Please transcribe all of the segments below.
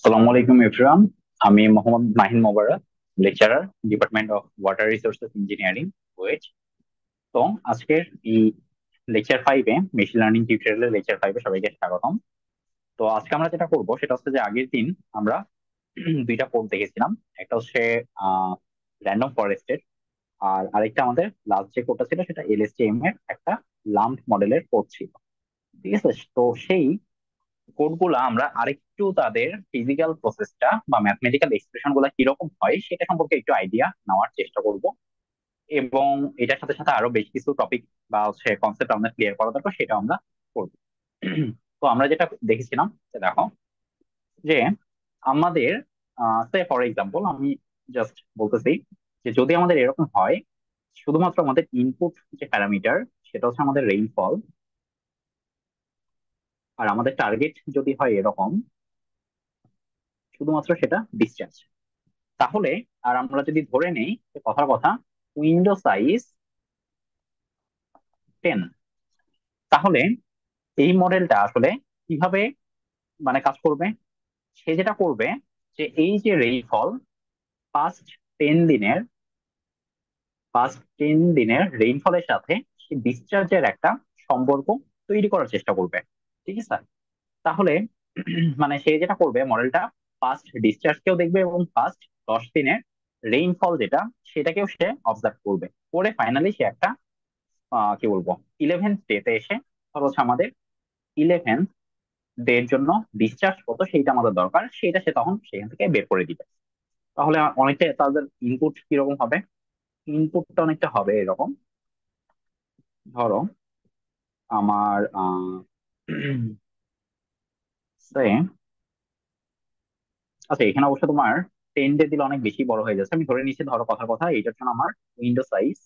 আসসালামু আলাইকুম এভরিওয়ান। আমি Mohammad Mahin Mobarak, lecturer, department of water resources engineering, KUET. তো আজকের এই লেকচার 5-এ, মেশিন লার্নিং টিউটোরিয়ালের লেকচার 5-এ সবাইকে স্বাগতম। তো আজকে আমরা যেটা করব সেটা হচ্ছে যে আগের দিন আমরা দুইটা কোড দেখেছিলাম। একটা হচ্ছে র্যান্ডম ফরেস্টের, আর আরেকটা আমাদের লাস্ট যে কোডটা ছিল সেটা এলএসটিএম এর একটা লাম্প মডেলের কোড ছিল। ঠিক আছে, তো সেই কোডগুলা আমরা আরেকটু তাদের ফিজিক্যাল প্রসেসটা বা ম্যাথমেটিক্যাল এক্সপ্রেশন গুলা কিরকম হয় সেটা সম্পর্কে একটু আইডিয়া নেওয়ার চেষ্টা করব। এবং এটার সাথে সাথে আরো বেশ কিছু টপিক বা হচ্ছে কনসেপ্ট আমরা ক্লিয়ার করা দরকার, সেটা আমরা করব। তো আমরা যেটা দেখেছিলাম যে দেখো, যে আমাদের সে ফর এক্সাম্পল আমি জাস্ট বলতেছি যে যদি আমাদের এরকম হয়, শুধুমাত্র আমাদের ইনপুট যে প্যারামিটার সেটা হচ্ছে আমাদের রেইনফল, আর আমাদের টার্গেট যদি হয় এরকম শুধুমাত্র সেটা ডিসচার্জ, তাহলে আর আমরা যদি ধরে নেই যে কথার কথা উইন্ডো সাইজ 10, তাহলে এই মডেলটা আসলে কিভাবে মানে কাজ করবে? সে যেটা করবে যে এই যে রেইনফল, পাস্ট 10 দিনের পাস্ট 10 দিনের রেইনফলের সাথে সে ডিসচার্জের একটা সম্পর্ক তৈরি করার চেষ্টা করবে। ঠিক আছে, তাহলে মানে সে যেটা করবে মডেলটা পাস্ট ডিসচার্জকেও দেখবে এবং পাস্ট 10 দিনের রেইনফল যেটা সেটাকেও সে অবজার্ভ করবে, করে ফাইনালি সে একটা কি বলবো 11th ডেতে এসে, ধরো হচ্ছে আমাদের 11th ডে এর জন্য ডিসচার্জ কত সেইটা আমাদের দরকার, সেটা সে তখন সেখান থেকে বের করে দিবে। তাহলে অনেকটা তাদের ইনপুট কিরকম হবে? ইনপুটটা অনেকটা হবে এরকম। ধরো আমার say, আচ্ছা এখানে অবশ্য তোমার 10 ডে দিলে অনেক বেশি বড় হয়ে যাচ্ছে, আমি ধরে নিচ্ছি ধরো কথার কথা এইটার জন্য আমার উইন্ডো সাইজ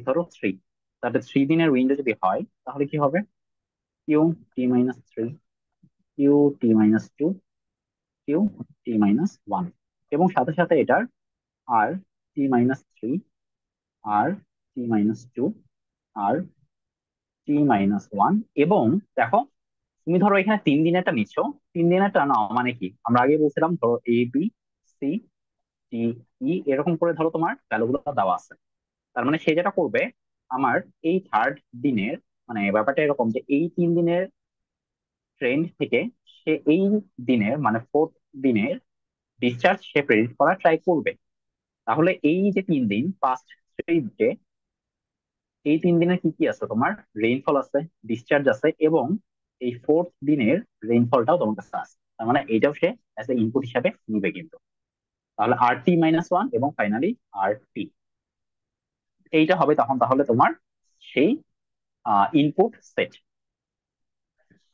ধরো 3। তাহলে 3 দিনের উইন্ডো যদি হয় তাহলে কি হবে? Q t-3, Q t-2, Q t-1, এবং সাথে সাথে এটার R t-3, R t-2, R t-1। এবং দেখো, তুমি ধরো এখানে 3 দিনেরটা নিচ্ছ, 3 দিনেরটা না মানে কি আমরা আগে বলছিলাম ধরো A B C D E এরকম করে ধরো তোমার ভ্যালুগুলো দেওয়া আছে। তার মানে সে যেটা করবে আমার এই থার্ড দিনের, মানে ব্যাপারটা এরকম যে এই 3 দিনের ট্রেন্ড থেকে সে এই দিনের মানে ফোর্থ দিনের ডিসচার্জ সে প্রেডিক্ট করার ট্রাই করবে। তাহলে এই যে 3 দিন পাস্ট 3 ডে, এই 3 দিনে কি কি আছে তোমার? রেইনফল আছে, ডিসচার্জ আছে, এবং এই ফোর্থ দিনের রেইনফলটাও তোমার কাছে আছে। তার মানে এইটাও সে অ্যাজ এ ইনপুট হিসাবে নিবে কিন্তু। তাহলে RT-1 এবং ফাইনালি RT, এইটা হবে তখন তাহলে তোমার সেই ইনপুট সেট।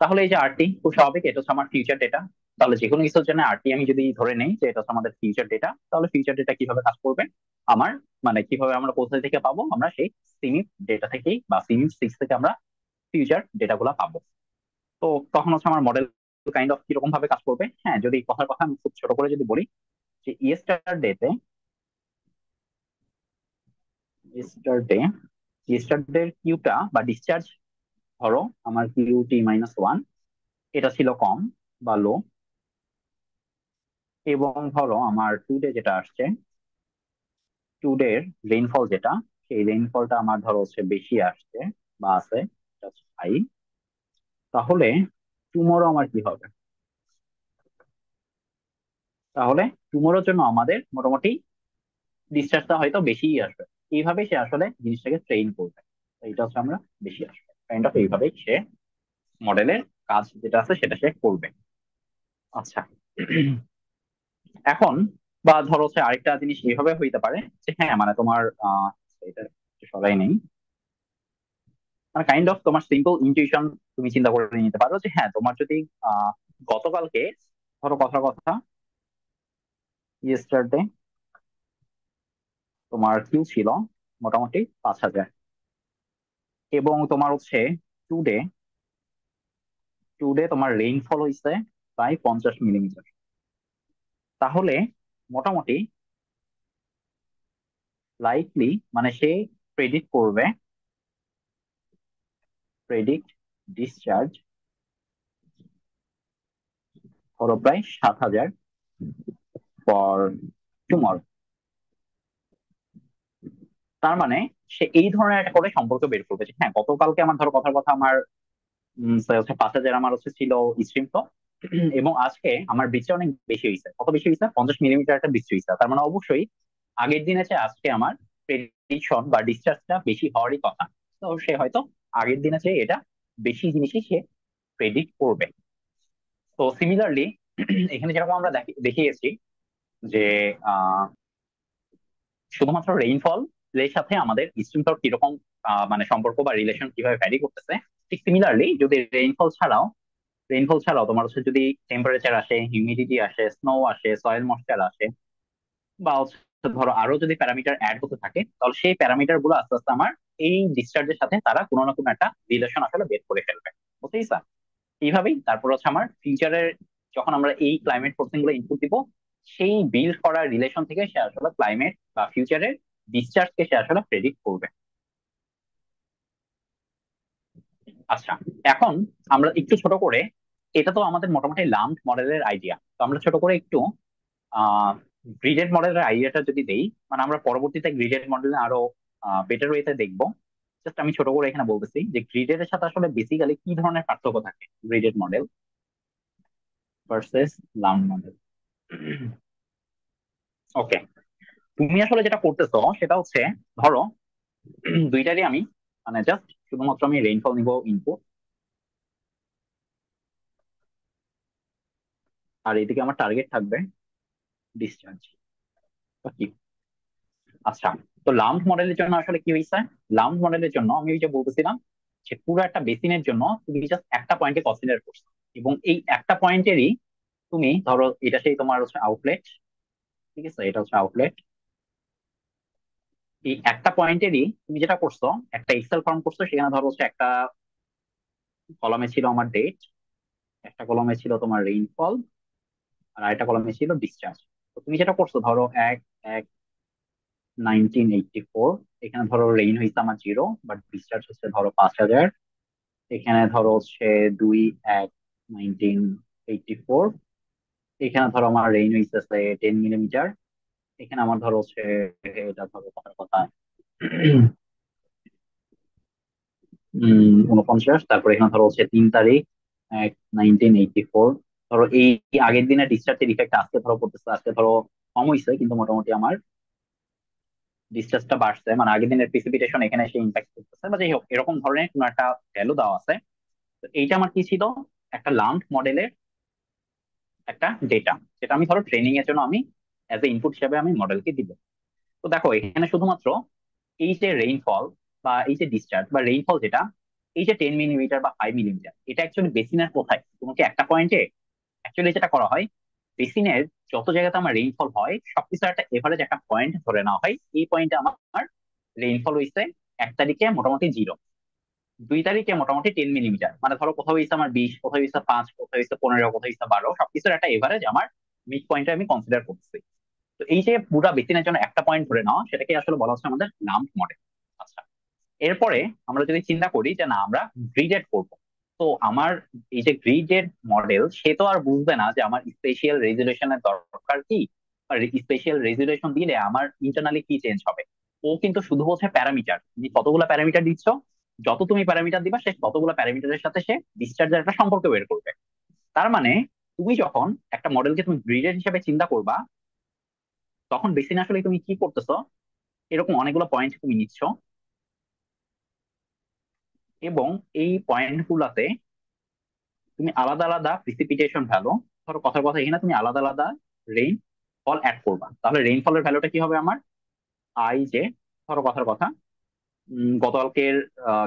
তাহলে এই যে আরটি খুব স্বাভাবিক, এটা হচ্ছে আমার ফিউচার ডেটা। তাহলে যে কোনো কিছুর জন্য আরটি আমি যদি ধরে নেই যে এটা হচ্ছে আমাদের ফিউচার ডেটা, তাহলে ফিউচার ডেটা কিভাবে কাজ করবে আমার, মানে কিভাবে আমরা কোথায় থেকে পাবো? আমরা সেই সিমিপ ডেটা থেকেই বা সিমিপ 6 থেকে আমরা ফিউচার ডেটা গুলা পাবো। তো তখন হচ্ছে আমার মডেল কাইন্ড অফ কিরকম ভাবে কাজ করবে? হ্যাঁ, যদি কথার কথা আমি খুব ছোট করে যদি বলি যে ইয়েস্টারডে ইয়েস্টারডে কিউটা বা ডিসচার্জ, ধরো আমার Q t-1 এটা ছিল কম বা লো, এবং ধরো আমার টুডে যেটা আসছে, টুডের রেইনফল যেটা, সেই রেইনফলটা আমার ধরো হচ্ছে বেশি আসছে বা আছে, হাই। তাহলে টুমোরো আমার কি হবে? তাহলে টুমোরোর জন্য আমাদের মোটামুটি ডিসচার্জটা হয়তো বেশিই আসবে। এইভাবে সে আসলে জিনিসটাকে ট্রেন করবে। তো এটা হচ্ছে আমরা বেশি আসবে কাইন্ড অফ এইভাবেই সে মডেলের কাজ যেটা আছে সেটা সে করবে। আচ্ছা, এখন বা ধরো হচ্ছে আরেকটা জিনিস এইভাবে হইতে পারে যে হ্যাঁ মানে তোমার এটা একটু সরাই নেই, মানে কাইন্ড অফ তোমার সিম্পল ইনটিউশন তুমি চিন্তা করে নিতে পারো যে হ্যাঁ তোমার যদি আহ গতকালকে ধরো কথার কথা ইয়েস্টারডে তোমার কিউ ছিল মোটামুটি 5,000, এবং তোমার হচ্ছে টুডে টুডে তোমার রেইনফল হয়েছে প্রায় 50 মিলিমিটার। তাহলে মোটামুটি লাইকলি মানে সে প্রেডিক্ট করবে, প্রেডিক্ট ডিসচার্জ ধরো প্রায় 7,000 ফর টুমর। তার মানে সে এই ধরনের একটা করে সম্পর্ক বের করবে যে হ্যাঁ গতকালকে আমার ধরো কথার কথা আমার হচ্ছে 5,000 আমার হচ্ছে ছিল স্ট্রিম ফ্লো, এবং আজকে আমার বৃষ্টি অনেক বেশি হয়েছে। কত বেশি হয়েছে? 50 মিলিমিটার একটা বৃষ্টি হয়েছে। তার মানে অবশ্যই আগের দিনে চেয়ে আজকে আমার প্রেডিকশন বা ডিসচার্জটা বেশি হওয়ারই কথা। তো সে হয়তো আগের দিনে চেয়ে এটা বেশি জিনিসই সে প্রেডিক্ট করবে। তো সিমিলারলি এখানে যেরকম আমরা দেখিয়েছি যে শুধুমাত্র রেইনফল এর সাথে আমাদের স্ট্রিমটার কিরকম মানে সম্পর্ক বা রিলেশন কিভাবে ভ্যারি করতেছে, ঠিক সিমিলারলি যদি রেইনফল ছাড়াও তোমার হচ্ছে যদি টেম্পারেচার আসে, হিউমিডিটি আসে, স্নো আসে, সয়েল ময়েশ্চার আসে, বা হচ্ছে ধরো আরো যদি প্যারামিটার অ্যাড হতে থাকে, তাহলে সেই প্যারামিটার গুলো আস্তে আস্তে আমার এই ডিসচার্জের সাথে তারা কোনো না কোনো একটা রিলেশন আসলে বের করে ফেলবে। বুঝতেই স্যার? এইভাবেই তারপর হচ্ছে আমার ফিউচারের যখন আমরা এই ক্লাইমেট ফোর্সিং গুলো ইনপুট দিব, সেই বিল্ড করা রিলেশন থেকে সে আসলে ক্লাইমেট বা ফিউচারের ডিসচার্জকে সে আসলে প্রেডিক্ট করবে। আচ্ছা, এখন আমরা একটু ছোট করে, এটা তো আমাদের মোটামুটি লাম্পড মডেলের আইডিয়া, তো আমরা ছোট করে একটু আহ গ্রিডেড মডেলের আইডিয়াটা যদি দেই, মানে আমরা পরবর্তীতে গ্রিডেড মডেল আরো বেটার ওয়েতে দেখবো। জাস্ট আমি ছোট করে এখানে বলতেছি যে গ্রিডেড এর সাথে আসলে বেসিক্যালি কি ধরনের পার্থক্য থাকে গ্রিডেড মডেল ভার্সেস লাম্পড মডেল। ওকে, তুমি আসলে যেটা করতেছো সেটা হচ্ছে ধরো দুইটারই আমি মানে জাস্ট শুধুমাত্র আমি রেইনফল নিব ইনপুট, আর এদিকে আমার টার্গেট থাকবে ডিসচার্জ। আচ্ছা, তো লাম্প মডেলের জন্য আসলে কি হয়েছে? লাম্প মডেলের জন্য আমি ওই যে বলতেছিলাম যে পুরো একটা বেসিনের জন্য তুমি জাস্ট একটা পয়েন্টে কনসিডার করছো, এবং এই একটা পয়েন্টেরই তুমি ধরো এটা সেই তোমার হচ্ছে আউটলেট, ঠিক আছে, এটা হচ্ছে আউটলেট। এই একটা পয়েন্টেরই তুমি যেটা করছো, একটা এক্সেল ফর্ম করছো, সেখানে ধরো হচ্ছে একটা কলমে ছিল আমার ডেট, একটা কলমে ছিল তোমার রেইনফল, আর আরেকটা কলমে ছিল ডিসচার্জ। তো তুমি যেটা করছো ধরো 1/1/1984, এখানে ধরো রেইন হয়েছে আমার 0, বাট ডিসচার্জ হচ্ছে ধরো 5,000। এখানে ধরো হচ্ছে 2/1/1984, এখানে ধরো আমার রেইন হয়েছে 10 মিলিমিটার। এখানে আমার ধরো হচ্ছে এটা ধরো কথার কথা 49। তারপর এখানে ধরো হচ্ছে 3 তারিখ 1984। ধরো এই আগের দিনের ডিসচার্জের ইফেক্ট আজকে ধরো পড়তেছে, আজকে ধরো কম হয়েছে কিন্তু মোটামুটি আমার ডিসচার্জটা বাড়ছে, মানে আগের দিনের প্রিসিপিটেশন এখানে এসে ইম্প্যাক্ট করতেছে, বা যাই হোক এরকম ধরনের কোনো একটা ভ্যালু দেওয়া আছে। তো এইটা আমার কি ছিল? একটা লাম্প মডেলের একটা ডেটা, যেটা আমি ধরো ট্রেনিং এর জন্য আমি অ্যাজ এ ইনপুট হিসেবে আমি মডেলকে দিব। তো দেখো এখানে শুধুমাত্র এই যে রেইনফল বা এই যে ডিসচার্জ বা রেইনফল যেটা, এই যে 10 মিলিমিটার বা 5 মিলিমিটার, এটা অ্যাকচুয়ালি বেসিনের কোথায়? তোমাকে একটা পয়েন্টে অ্যাকচুয়ালি যেটা করা হয়, বেসিনের যত জায়গাতে আমার রেইনফল হয় সবকিছু একটা এভারেজ একটা পয়েন্ট ধরে নেওয়া হয়। এই পয়েন্টে আমার রেইনফল হইছে 1 তারিখে মোটামুটি 0, 2 তারিখে মোটামুটি 10 মিলিমিটার, মানে ধরো কোথাও হইছে আমার 20, কোথাও হইছে 5, কোথাও হইছে 15, কোথাও হইছে 12, সবকিছুর একটা এভারেজ আমার মিড পয়েন্টে আমি কনসিডার করতেছি। তো এই যে পুরা বেসিনের জন্য একটা পয়েন্ট ধরে নেওয়া, সেটাকে আসলে বলা হচ্ছে আমাদের লাম্প মডেল। আচ্ছা, এরপরে আমরা যদি চিন্তা করি যে না আমরা গ্রিডেড করব, তো আমার এই যে গ্রিডেড মডেল সে তো আর বুঝবে না যে আমার স্পেশাল রেজুলেশনের দরকার কি, আর স্পেশাল রেজুলেশন দিলে আমার ইন্টারনালি কি চেঞ্জ হবে। ও কিন্তু শুধু হচ্ছে প্যারামিটার, তুমি কতগুলো প্যারামিটার দিচ্ছ, যত তুমি প্যারামিটার দিবা সে ততগুলো প্যারামিটারের সাথে সে ডিসচার্জের একটা সম্পর্ক বের করবে। তার মানে তুমি যখন একটা মডেলকে তুমি গ্রিডেড হিসেবে চিন্তা করবা, তখন বেসিন আসলে তুমি কি করতেছো, এরকম অনেকগুলো পয়েন্ট তুমি নিচ্ছ, এবং এই পয়েন্ট গুলাতে তুমি আলাদা আলাদা প্রিসিপিটেশন ভ্যালু, ধরো কথার কথা এখানে তুমি আলাদা আলাদা রেইন ফল অ্যাড করবা। তাহলে রেইনফলের ভ্যালুটা কি হবে আমার? আই যে, ধরো কথার কথা গতকালকের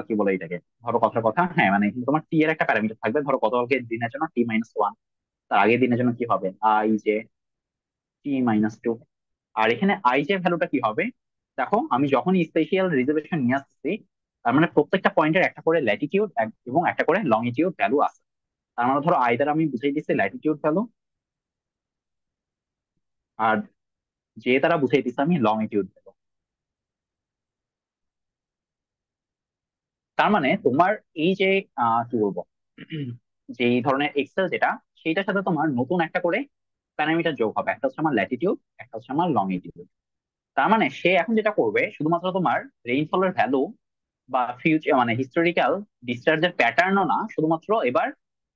কি বলে এটাকে, ধরো কথার কথা হ্যাঁ মানে এখানে তোমার টি এর একটা প্যারামিটার থাকবে, ধরো গতকালকের দিনের জন্য T-1, তার আগের দিনের জন্য কি হবে আই যে T-2। আর এখানে আই যে ভ্যালুটা কি হবে? দেখো আমি যখনই স্পেশাল রিজার্ভেশন নিয়ে আসছি, তার মানে প্রত্যেকটা পয়েন্টের একটা করে ল্যাটিটিউড এবং একটা করে লংিটিউড ভ্যালু আছে। তার মানে ধরো আই দ্বারা আমি বুঝাই দিচ্ছি ল্যাটিটিউড ভ্যালু, আর যে দ্বারা বুঝাই দিচ্ছি আমি লংিটিউড ভ্যালু। তার মানে তোমার এই যে কি বলবো যে এই ধরনের এক্সেল যেটা, সেইটার সাথে তোমার নতুন একটা করে প্যারামিটার যোগ হবে, একটা হচ্ছে আমার ল্যাটিটিউড, একটা হচ্ছে আমার লংিটিউড। তার মানে সে এখন যেটা করবে শুধুমাত্র তোমার রেইনফলের ভ্যালু বা ফিউচার মানে হিস্টোরিক্যাল ডিসচার্জের প্যাটার্নও না, শুধুমাত্র এবার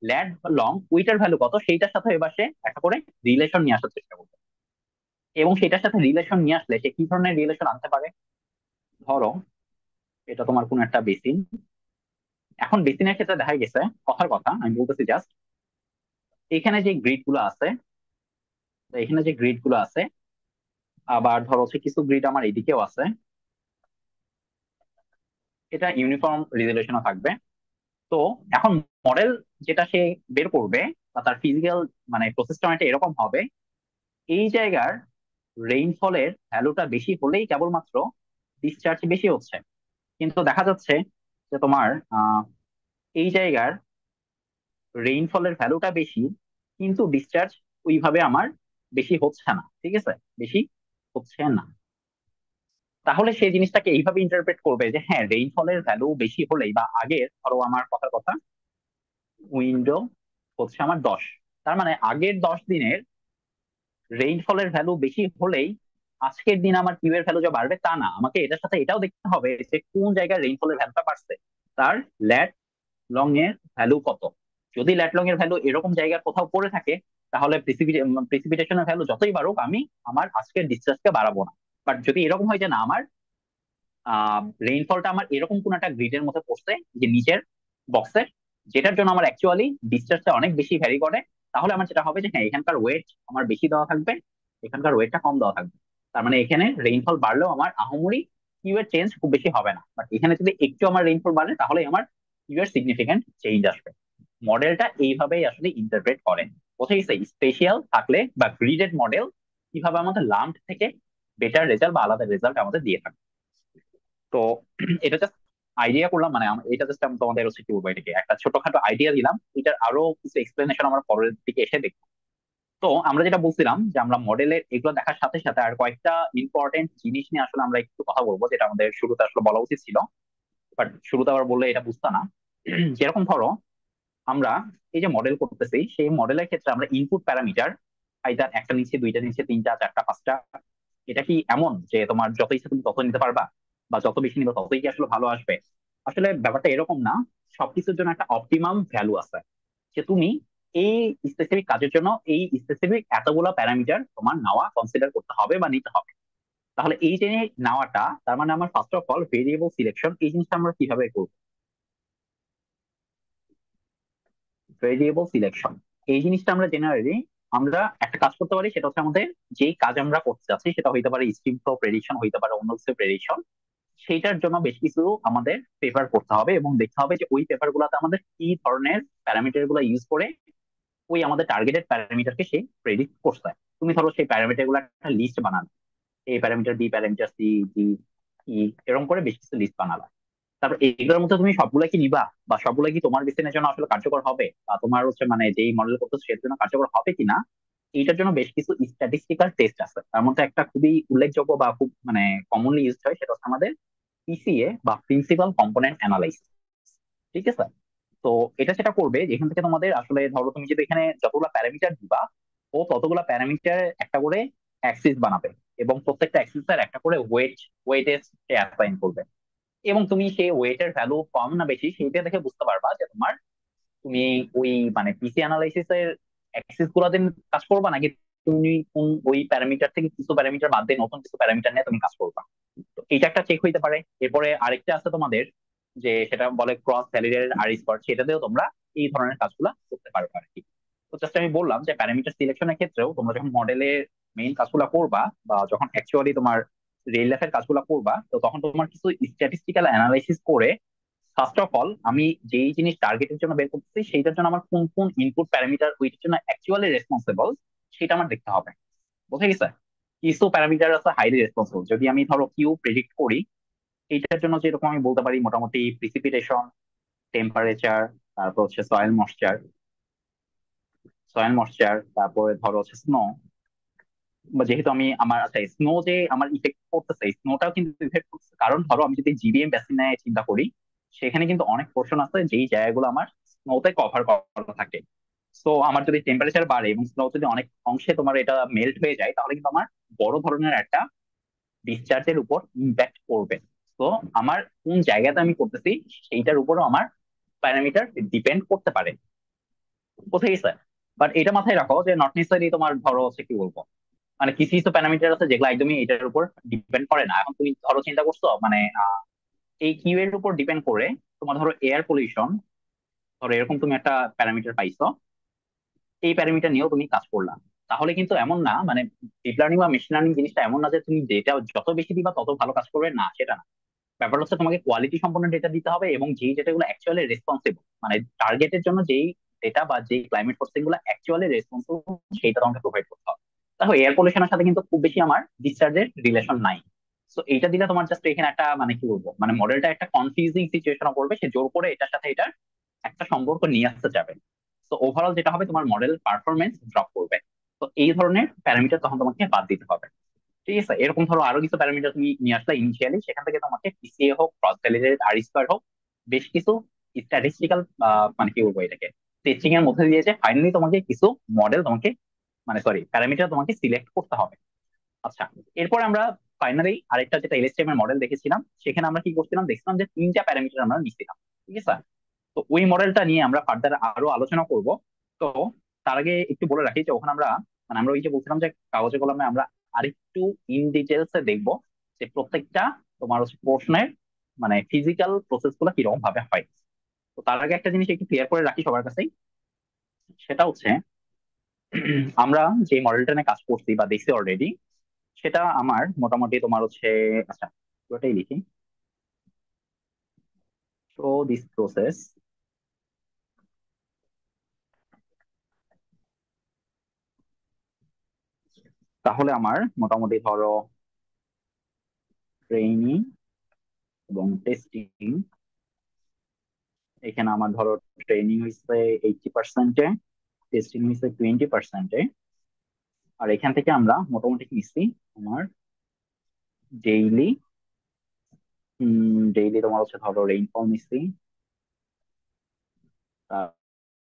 ল্যাট বা লং ওইটার ভ্যালু কত সেইটার সাথে এবার সে একটা করে রিলেশন নিয়ে আসার চেষ্টা করবে। এবং সেটার সাথে রিলেশন নিয়ে আসলে সে কি ধরনের রিলেশন আনতে পারে? ধরো এটা তোমার কোন একটা বেসিন। এখন বেসিনের ক্ষেত্রে দেখা গেছে, কথার কথা আমি বলতেছি জাস্ট, এখানে যে গ্রিড গুলো আছে, তো এখানে যে গ্রিড গুলো আছে, আবার ধরো হচ্ছে কিছু গ্রিড আমার এদিকেও আছে, এটা ইউনিফর্ম রেজলিউশনও থাকবে। তো এখন মডেল যেটা সে বের করবে বা তার ফিজিক্যাল মানে প্রসেসটা অনেকটা এরকম হবে, এই জায়গার রেইনফলের ভ্যালুটা বেশি হলেই কেবলমাত্র ডিসচার্জ বেশি হচ্ছে। কিন্তু দেখা যাচ্ছে যে তোমার আহ এই জায়গার রেইনফলের ভ্যালুটা বেশি, কিন্তু ডিসচার্জ ওইভাবে আমার বেশি হচ্ছে না, ঠিক আছে, বেশি হচ্ছে না। তাহলে সেই জিনিসটাকে এইভাবে ইন্টারপ্রেট করবে যে হ্যাঁ, রেইনফলের ভ্যালু বেশি হলেই বা আগের ধরো আমার কথার কথা উইন্ডো হচ্ছে আমার 10, তার মানে আগের 10 দিনের রেইনফলের ভ্যালু বেশি হলেই আজকের দিন আমার কিউ এর ভ্যালু যে বাড়বে তা না, আমাকে এটার সাথে এটাও দেখতে হবে যে কোন জায়গায় রেইনফলের ভ্যালুটা বাড়ছে, তার ল্যাট লং এর ভ্যালু কত। যদি ল্যাট লং এর ভ্যালু এরকম জায়গায় কোথাও পড়ে থাকে, তাহলে প্রিসিপিটেশনের ভ্যালু যতই বাড়ুক আমি আমার আজকের ডিসচার্জকে বাড়াবো না। বাট যদি এরকম হয় যে না, আমার রেইনফলটা আমার এরকম কোন একটা গ্রিডের মধ্যে পড়ছে, যে নিচের বক্সের, যেটার জন্য আমার অ্যাকচুয়ালি ডিসচার্জটা অনেক বেশি ভ্যারি করে, তাহলে আমার যেটা হবে যে হ্যাঁ, এখানকার ওয়েট আমার বেশি দেওয়া থাকবে, এখানকার ওয়েটটা কম দেওয়া থাকবে। তার মানে এখানে রেইনফল বাড়লেও আমার আহামরি কিউ এর চেঞ্জ খুব বেশি হবে না, বাট এখানে যদি একটু আমার রেইনফল বাড়ে তাহলে আমার কিউ এর সিগনিফিকেন্ট চেঞ্জ আসবে। মডেলটা এইভাবেই আসলে ইন্টারপ্রেট করেন। বোঝা গেছে? স্পেশাল থাকলে বা গ্রিডেড মডেল কিভাবে আমাদের লাম্প থেকে বেটার রেজাল্ট বা আলাদা রেজাল্ট আমাদের দিয়ে থাকে। তো এটা জাস্ট আইডিয়া করলাম, মানে এটা জাস্ট আমি তোমাদের হচ্ছে কি বলবো, এটাকে একটা ছোটখাটো আইডিয়া দিলাম, এটার আরো কিছু এক্সপ্লেনেশন আমরা পরের দিকে এসে দেখবো। তো আমরা যেটা বলছিলাম যে আমরা মডেলের এগুলো দেখার সাথে সাথে আর কয়েকটা ইম্পর্টেন্ট জিনিস নিয়ে আসলে আমরা একটু কথা বলবো, যেটা আমাদের শুরুতে আসলে বলা উচিত ছিল, বাট শুরুতে আবার বললে এটা বুঝতা না। যেরকম ধরো আমরা এই যে মডেল করতেছি, সেই মডেলের ক্ষেত্রে আমরা ইনপুট প্যারামিটার আইদার একটা নিচে, দুইটা নিচে, তিনটা, চারটা, পাঁচটা, এটা কি এমন যে তোমার যত ইচ্ছা তুমি তত নিতে পারবা, বা যত বেশি নিবে ততই কি আসলে ভালো আসবে? আসলে ব্যাপারটা এরকম না। সবকিছুর জন্য একটা অপটিমাম ভ্যালু আছে, যে তুমি এই স্পেসিফিক কাজের জন্য এই স্পেসিফিক এতগুলো প্যারামিটার তোমার নেওয়া কনসিডার করতে হবে বা নিতে হবে। তাহলে এই যে নেওয়াটা, তার মানে আমার first of all variable selection, এই জিনিসটা আমরা কিভাবে করবো? ভেরিয়েবল সিলেকশন এই জিনিসটা আমরা জেনারেলি আমরা একটা কাজ করতে পারি, সেটা হচ্ছে আমাদের যেই কাজ আমরা করতে চাচ্ছি সেটা হইতে পারে স্ট্রিম ফ্লো প্রেডিকশন, হইতে পারে অন্য কিছু প্রেডিকশন। সেইটার জন্য বেশ কিছু আমাদের পেপার করতে হবে এবং দেখতে হবে যে ওই পেপার গুলাতে আমাদের কি ধরনের প্যারামিটার গুলো ইউজ করে ওই আমাদের টার্গেটেড প্যারামিটারকে সে প্রেডিক্ট করতে হয়। তুমি ধরো সেই প্যারামিটার গুলো একটা লিস্ট বানালে, A parameter, B parameter, C, D, E, এরকম করে বেশ কিছু লিস্ট বানালা। তারপর এইগুলোর মধ্যে তুমি সবগুলা কি নিবা, বা সবগুলা কি তোমার বিজনেসের জন্য আসলে কার্যকর হবে, বা তোমার হচ্ছে মানে যেই মডেল করতেছো সেটার জন্য কার্যকর হবে কিনা, এইটার জন্য বেশ কিছু স্ট্যাটিস্টিক্যাল টেস্ট আছে। তার মধ্যে একটা খুবই উল্লেখযোগ্য বা খুব মানে কমনলি ইউজ হয়, সেটা হচ্ছে আমাদের পিসিএ বা প্রিন্সিপাল কম্পোনেন্ট অ্যানালাইসিস। ঠিক আছে? তো এটা সেটা করবে যেখান থেকে তোমাদের আসলে ধরো তুমি যদি এখানে যতগুলো প্যারামিটার দিবা, ও ততগুলো প্যারামিটার একটা করে অ্যাক্সিস বানাবে, এবং প্রত্যেকটা অ্যাক্সিসের একটা করে ওয়েটেজ অ্যাসাইন করবে। এবং তুমি সেই ওয়েটের ভ্যালু কম না বেশি সেইটা দেখে বুঝতে পারবা যে তোমার তুমি ওই মানে পিসি অ্যানালাইসিস এর অ্যাক্সিস গুলো দিন কাজ করবা, নাকি তুমি কোন ওই প্যারামিটার থেকে কিছু প্যারামিটার বাদ দিয়ে নতুন কিছু প্যারামিটার নিয়ে তুমি কাজ করবা। তো এটা একটা চেক হইতে পারে। এরপরে আরেকটা আছে তোমাদের, যে সেটা বলে ক্রস ভ্যালিডেটেড আর স্কোয়ার, সেটাতেও তোমরা এই ধরনের কাজগুলা করতে পারবে আর কি। তো জাস্ট আমি বললাম যে প্যারামিটার সিলেকশনের ক্ষেত্রেও তোমরা যখন মডেলের মেইন কাজগুলা করবা, বা যখন অ্যাকচুয়ালি তোমার রিয়েল লাইফের কাজগুলা করবা, তো তখন তোমার কিছু স্ট্যাটিস্টিক্যাল অ্যানালাইসিস করে ফার্স্ট অফ অল আমি যেই জিনিস টার্গেটের জন্য বের করতেছি সেইটার জন্য আমার কোন কোন ইনপুট প্যারামিটার ওইটার জন্য অ্যাকচুয়ালি রেসপন্সিবল, সেটা আমার দেখতে হবে। বুঝে গেছে? কিছু প্যারামিটার আছে হাইলি রেসপন্সিবল, যদি আমি ধরো কিউ প্রেডিক্ট করি, এইটার জন্য যেরকম আমি বলতে পারি মোটামুটি প্রিসিপিটেশন, টেম্পারেচার, তারপর হচ্ছে সয়েল ময়েশ্চার, তারপরে ধরো হচ্ছে স্নো। বা যেহেতু আমি আমার আচ্ছা স্নো যে আমার ইফেক্ট করতেছে, স্নোটাও কিন্তু ইফেক্ট করতেছে, কারণ ধরো আমি যদি জিবিএম বেসিনে চিন্তা করি, সেখানে কিন্তু অনেক পোর্শন আছে যেই জায়গাগুলো আমার স্নোতে কভার করা থাকে। সো আমার যদি টেম্পারেচার বাড়ে এবং স্নো যদি অনেক অংশে তোমার এটা মেল্ট হয়ে যায়, তাহলে কিন্তু আমার বড় ধরনের একটা ডিসচার্জের উপর ইম্প্যাক্ট পড়বে। তো আমার কোন জায়গাতে আমি করতেছি সেইটার উপরও আমার প্যারামিটার ডিপেন্ড করতে পারে। বুঝে গেছে? বাট এটা মাথায় রাখো যে নট নেসেসারি তোমার ধরো হচ্ছে কি বলবো, মানে কিছু কিছু প্যারামিটার আছে যেগুলো একদমই এটার উপর ডিপেন্ড করে না। এখন তুমি ধরো চিন্তা করছো মানে এই কিউ এর উপর ডিপেন্ড করে তোমার ধরো এয়ার পলিউশন, ধরো এরকম তুমি একটা প্যারামিটার পাইছো, এই প্যারামিটার নিয়েও তুমি কাজ করলা, তাহলে কিন্তু এমন না মানে ডিপ লার্নিং বা মেশিন লার্নিং জিনিসটা এমন না যে তুমি ডেটা যত বেশি দিবা তত ভালো কাজ করবে, না সেটা না। ব্যাপার হচ্ছে তোমাকে কোয়ালিটি সম্পন্ন ডেটা দিতে হবে, এবং যেই ডেটাগুলো অ্যাকচুয়ালি রেসপন্সিবল, মানে টার্গেটের জন্য যেই ডেটা বা যেই ক্লাইমেট ফোর্সিং গুলো অ্যাকচুয়ালি রেসপন্সিবল, সেইটা তোমাকে প্রোভাইড করতে হবে। দেখো এয়ার পলিউশনের সাথে কিন্তু খুব বেশি আমার ডিসচার্জের রিলেশন নাই। তো এইটা দিলে তোমার জাস্ট এখানে একটা মানে কি বলবো, মানে মডেলটা একটা কনফিউজিং সিচুয়েশন পড়বে, সে জোর করে এটার সাথে এটার একটা সম্পর্ক নিয়ে আসতে যাবে। তো ওভারঅল যেটা হবে, তোমার মডেল পারফরমেন্স ড্রপ করবে। তো এই ধরনের প্যারামিটার তখন তোমাকে বাদ দিতে হবে। ঠিক আছে, এরকম ধরো আরো কিছু প্যারামিটার তুমি নিয়ে আসলে ইনিশিয়ালি, সেখান থেকে তোমাকে পিসিএ হোক, ক্রস ভ্যালিডেটেড আর স্কোয়ার হোক, বেশ কিছু স্ট্যাটিস্টিক্যাল মানে কি বলবো এটাকে, টেস্টিং এর মধ্যে দিয়েছে ফাইনালি তোমাকে কিছু মডেল তোমাকে মানে সরি প্যারামিটার তোমাকে সিলেক্ট করতে হবে। আচ্ছা, এরপর আমরা ফাইনালি আরেকটা যেটা এলএসটিএম এর মডেল দেখেছিলাম, সেখানে আমরা কি করছিলাম দেখছিলাম যে তিনটা প্যারামিটার আমরা নিচ্ছিলাম। ঠিক আছে, তো ওই মডেলটা নিয়ে আমরা ফার্দার আরো আলোচনা করব। তো তার আগে একটু বলে রাখি যে ওখানে আমরা মানে আমরা ওই যে বলছিলাম যে কাগজে কলমে আমরা আরেকটু ইন ডিটেলস এ দেখবো যে প্রত্যেকটা তোমার হচ্ছে প্রশ্নের মানে ফিজিক্যাল প্রসেস গুলো কিরকম ভাবে হয়। তো তার আগে একটা জিনিস একটু ক্লিয়ার করে রাখি সবার কাছেই, সেটা হচ্ছে আমরা যে মডেলটা নিয়ে কাজ করছি বা দেখছি অলরেডি, সেটা আমার মোটামুটি তোমার হচ্ছে, আচ্ছা পুরোটাই লিখি, তো দিস প্রসেস, তাহলে আমার মোটামুটি ধরো ট্রেনিং এবং টেস্টিং, এখানে আমার ধরো ট্রেনিং হয়েছে 80%, টেস্টিং হয়েছে 20%। আর এখান থেকে আমরা মোটামুটি নিচ্ছি তোমার ডেইলি, ডেইলি তোমার হচ্ছে ধরো রেইনফল নিচ্ছি, তার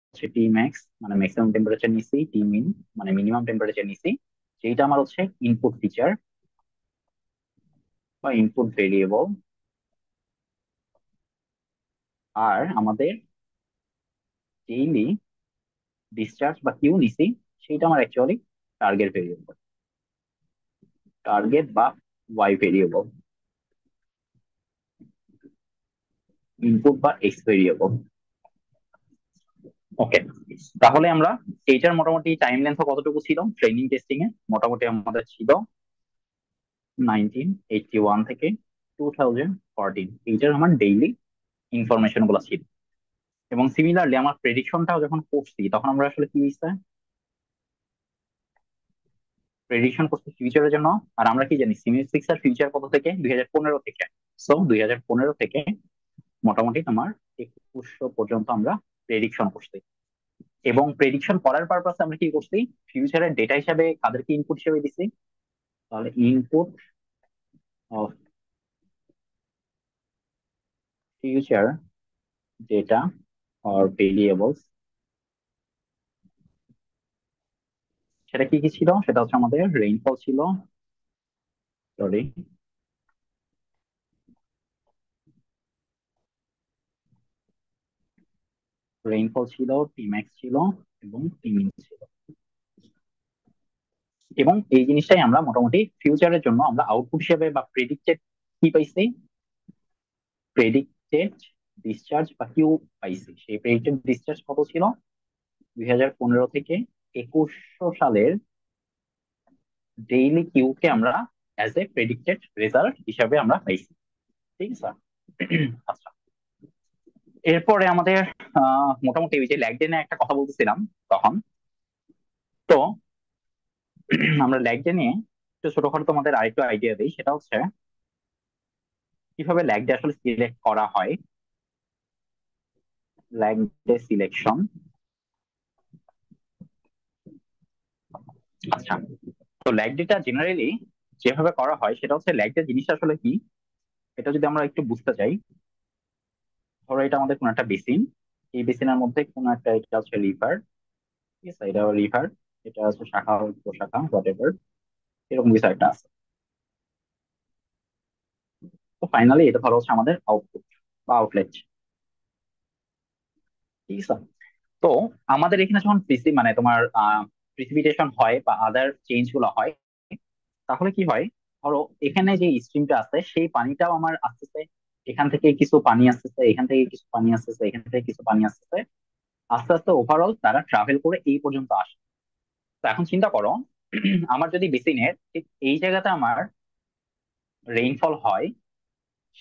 হচ্ছে টি ম্যাক্স মানে ম্যাক্সিমাম টেম্পারেচার নিচ্ছি, টি মিন মানে মিনিমাম টেম্পারেচার নিচ্ছি, যেটা আমার হচ্ছে ইনপুট ফিচার বা ইনপুট ভেরিয়েবল। আর আমাদের ডেইলি ডিসচার্জ বা কিউ নিছি, সেটা আমার অ্যাকচুয়ালি টার্গেট ভেরিয়েবল, টার্গেট বা ওয়াই ভেরিয়েবল, ইনপুট বা এক্স ভেরিয়েবল। ওকে, তাহলে আমরা এইটার মোটামুটি টাইম লেন্থ কতটুকু ছিল ট্রেনিং টেস্টিং এ, মোটামুটি আমাদের ছিল 1981 থেকে 2014, এইটার আমার ডেইলি ইনফরমেশন গুলো ছিল। এবং সিমিলারলি আমার প্রেডিকশনটাও যখন করছি, তখন আমরা আসলে কি হয়েছে প্রেডিকশন করছি ফিউচারের জন্য। আর আমরা কি জানি সিমিউলেটিক্স এর ফিউচার কত থেকে, 2015 থেকে। সো 2015 থেকে মোটামুটি তোমার 2100 পর্যন্ত আমরা প্রেডিকশন করছি। এবং প্রেডিকশন করার পারপাসে আমরা কি করছি, ফিউচারের ডেটা হিসাবে কাদেরকে ইনপুট হিসেবে দিছি, তাহলে input of future data or variables, সেটা কি কি ছিল, সেটা হচ্ছে আমাদের রেইনফল ছিল, সরি রেইনফল ছিল, টিম্যাক্স ছিল এবং টিমিন ছিল। এবং এই জিনিসটাই আমরা মোটামুটি ফিউচারের জন্য আমরা আউটপুট হিসেবে বা প্রেডিক্টেড কি পাইছি, প্রেডিক্টেড ডিসচার্জ বা কিউ পাইছি। সেই প্রেডিক্টেড ডিসচার্জ কত ছিল, 2015 থেকে 2100 সালের ডেইলি কিউ কে আমরা অ্যাজ এ প্রেডিক্টেড রেজাল্ট হিসাবে আমরা পাইছি। ঠিক আছে। আচ্ছা, এরপরে আমাদের মোটামুটি ওই যে ল্যাগডেনে একটা কথা বলতেছিলাম তখন, তো আমরা ল্যাগডে নিয়ে একটু ছোটখাটো তোমাদের আরেকটু আইডিয়া দিই, সেটা হচ্ছে কিভাবে ল্যাগডে আসলে সিলেক্ট করা হয়। ল্যাগডে সিলেকশন, আচ্ছা, তো ল্যাগডেটা জেনারেলি যেভাবে করা হয় সেটা হচ্ছে ল্যাগডে জিনিসটা আসলে কি, এটা যদি আমরা একটু বুঝতে চাই, ধরো এটা আমাদের কোন একটা বেসিন, এই বেসিনের মধ্যে কোন একটা এটা হচ্ছে রিভার, ঠিক আছে, এটা রিভার, এটা হচ্ছে শাখা উপশাখা হোয়াট এভার, এরকম কিছু একটা আছে। তো ফাইনালি এটা ধরো হচ্ছে আমাদের আউটপুট বা আউটলেট। ঠিক আছে। তো আমাদের এখানে যখন মানে তোমার প্রিসিপিটেশন হয় বা আদার চেঞ্জ গুলো হয়, তাহলে কি হয়, ধরো এখানে যে স্ট্রিমটা আছে সেই পানিটাও আমার আসতেছে, এখান থেকে কিছু পানি আসতেছে, এখান থেকে কিছু পানি আসতেছে, এখান থেকে কিছু পানি আসতেছে, আস্তে আস্তে ওভারঅল তারা ট্রাভেল করে এই পর্যন্ত আসে। তো এখন চিন্তা করো, আমার যদি বেসিনের ঠিক এই জায়গাতে আমার রেইনফল হয়,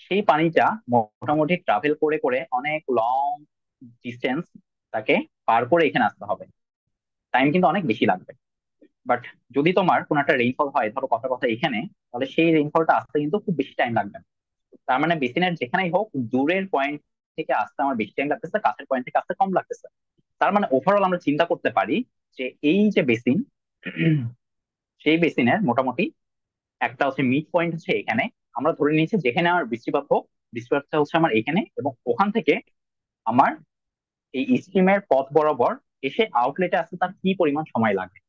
সেই পানিটা মোটামুটি ট্রাভেল করে করে অনেক লং ডিস্টেন্স তাকে পার করে এখানে আসতে হবে, টাইম কিন্তু অনেক বেশি লাগবে। বাট যদি তোমার কোন একটা রেইনফল হয় ধরো কথা কথা এখানে, তাহলে সেই রেইনফলটা আসতে কিন্তু খুব বেশি টাইম লাগবে না। তার মানে বেসিনের যেখানেই হোক দূরের পয়েন্ট থেকে আসতে আমার বেশি টাইম লাগতেছে, কাছের পয়েন্ট থেকে আসতে কম লাগতেছে। তার মানে ওভারঅল আমরা চিন্তা করতে পারি যে এই যে বেসিন, সেই বেসিনের মোটামুটি একটা হচ্ছে মিড পয়েন্ট হচ্ছে এখানে। আমরা ধরে নিয়েছি যেখানে আমার বৃষ্টিপাত হোক, বৃষ্টিপাতটা হচ্ছে আমার এখানে, এবং ওখান থেকে আমার এই স্ট্রিমের পথ বরাবর এসে আউটলেটে আসতে তার কি পরিমাণ সময় লাগে।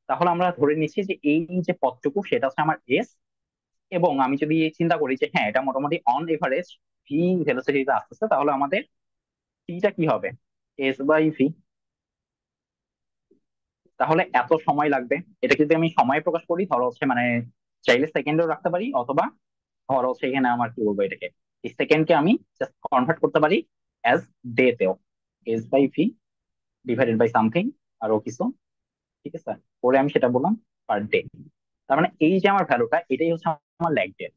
তাহলে আমরা ধরে নিচ্ছি যে এই যে পথটুকু সেটা হচ্ছে আমার এস। এবং আমি যদি চিন্তা করি যে হ্যাঁ এটা মোটামুটি অন এভারেজ ভি ভেলোসিটিতে আসতেছে, তাহলে আমাদের টা কি হবে, এস বাই ভি। তাহলে এত সময় লাগবে। এটা যদি আমি সময় প্রকাশ করি ধরো হচ্ছে মানে চাইলে সেকেন্ডেও রাখতে পারি, অথবা ধরো হচ্ছে এখানে আমার কি বলবো এটাকে, এই সেকেন্ডকে আমি জাস্ট কনভার্ট করতে পারি অ্যাজ ডে তেও, S by V divided by something আরো কিছু। ঠিক আছে, পরে আমি সেটা বললাম পার ডে। তার মানে এই যে আমার ভ্যালুটা এটাই হচ্ছে আমার ল্যাগ ডে।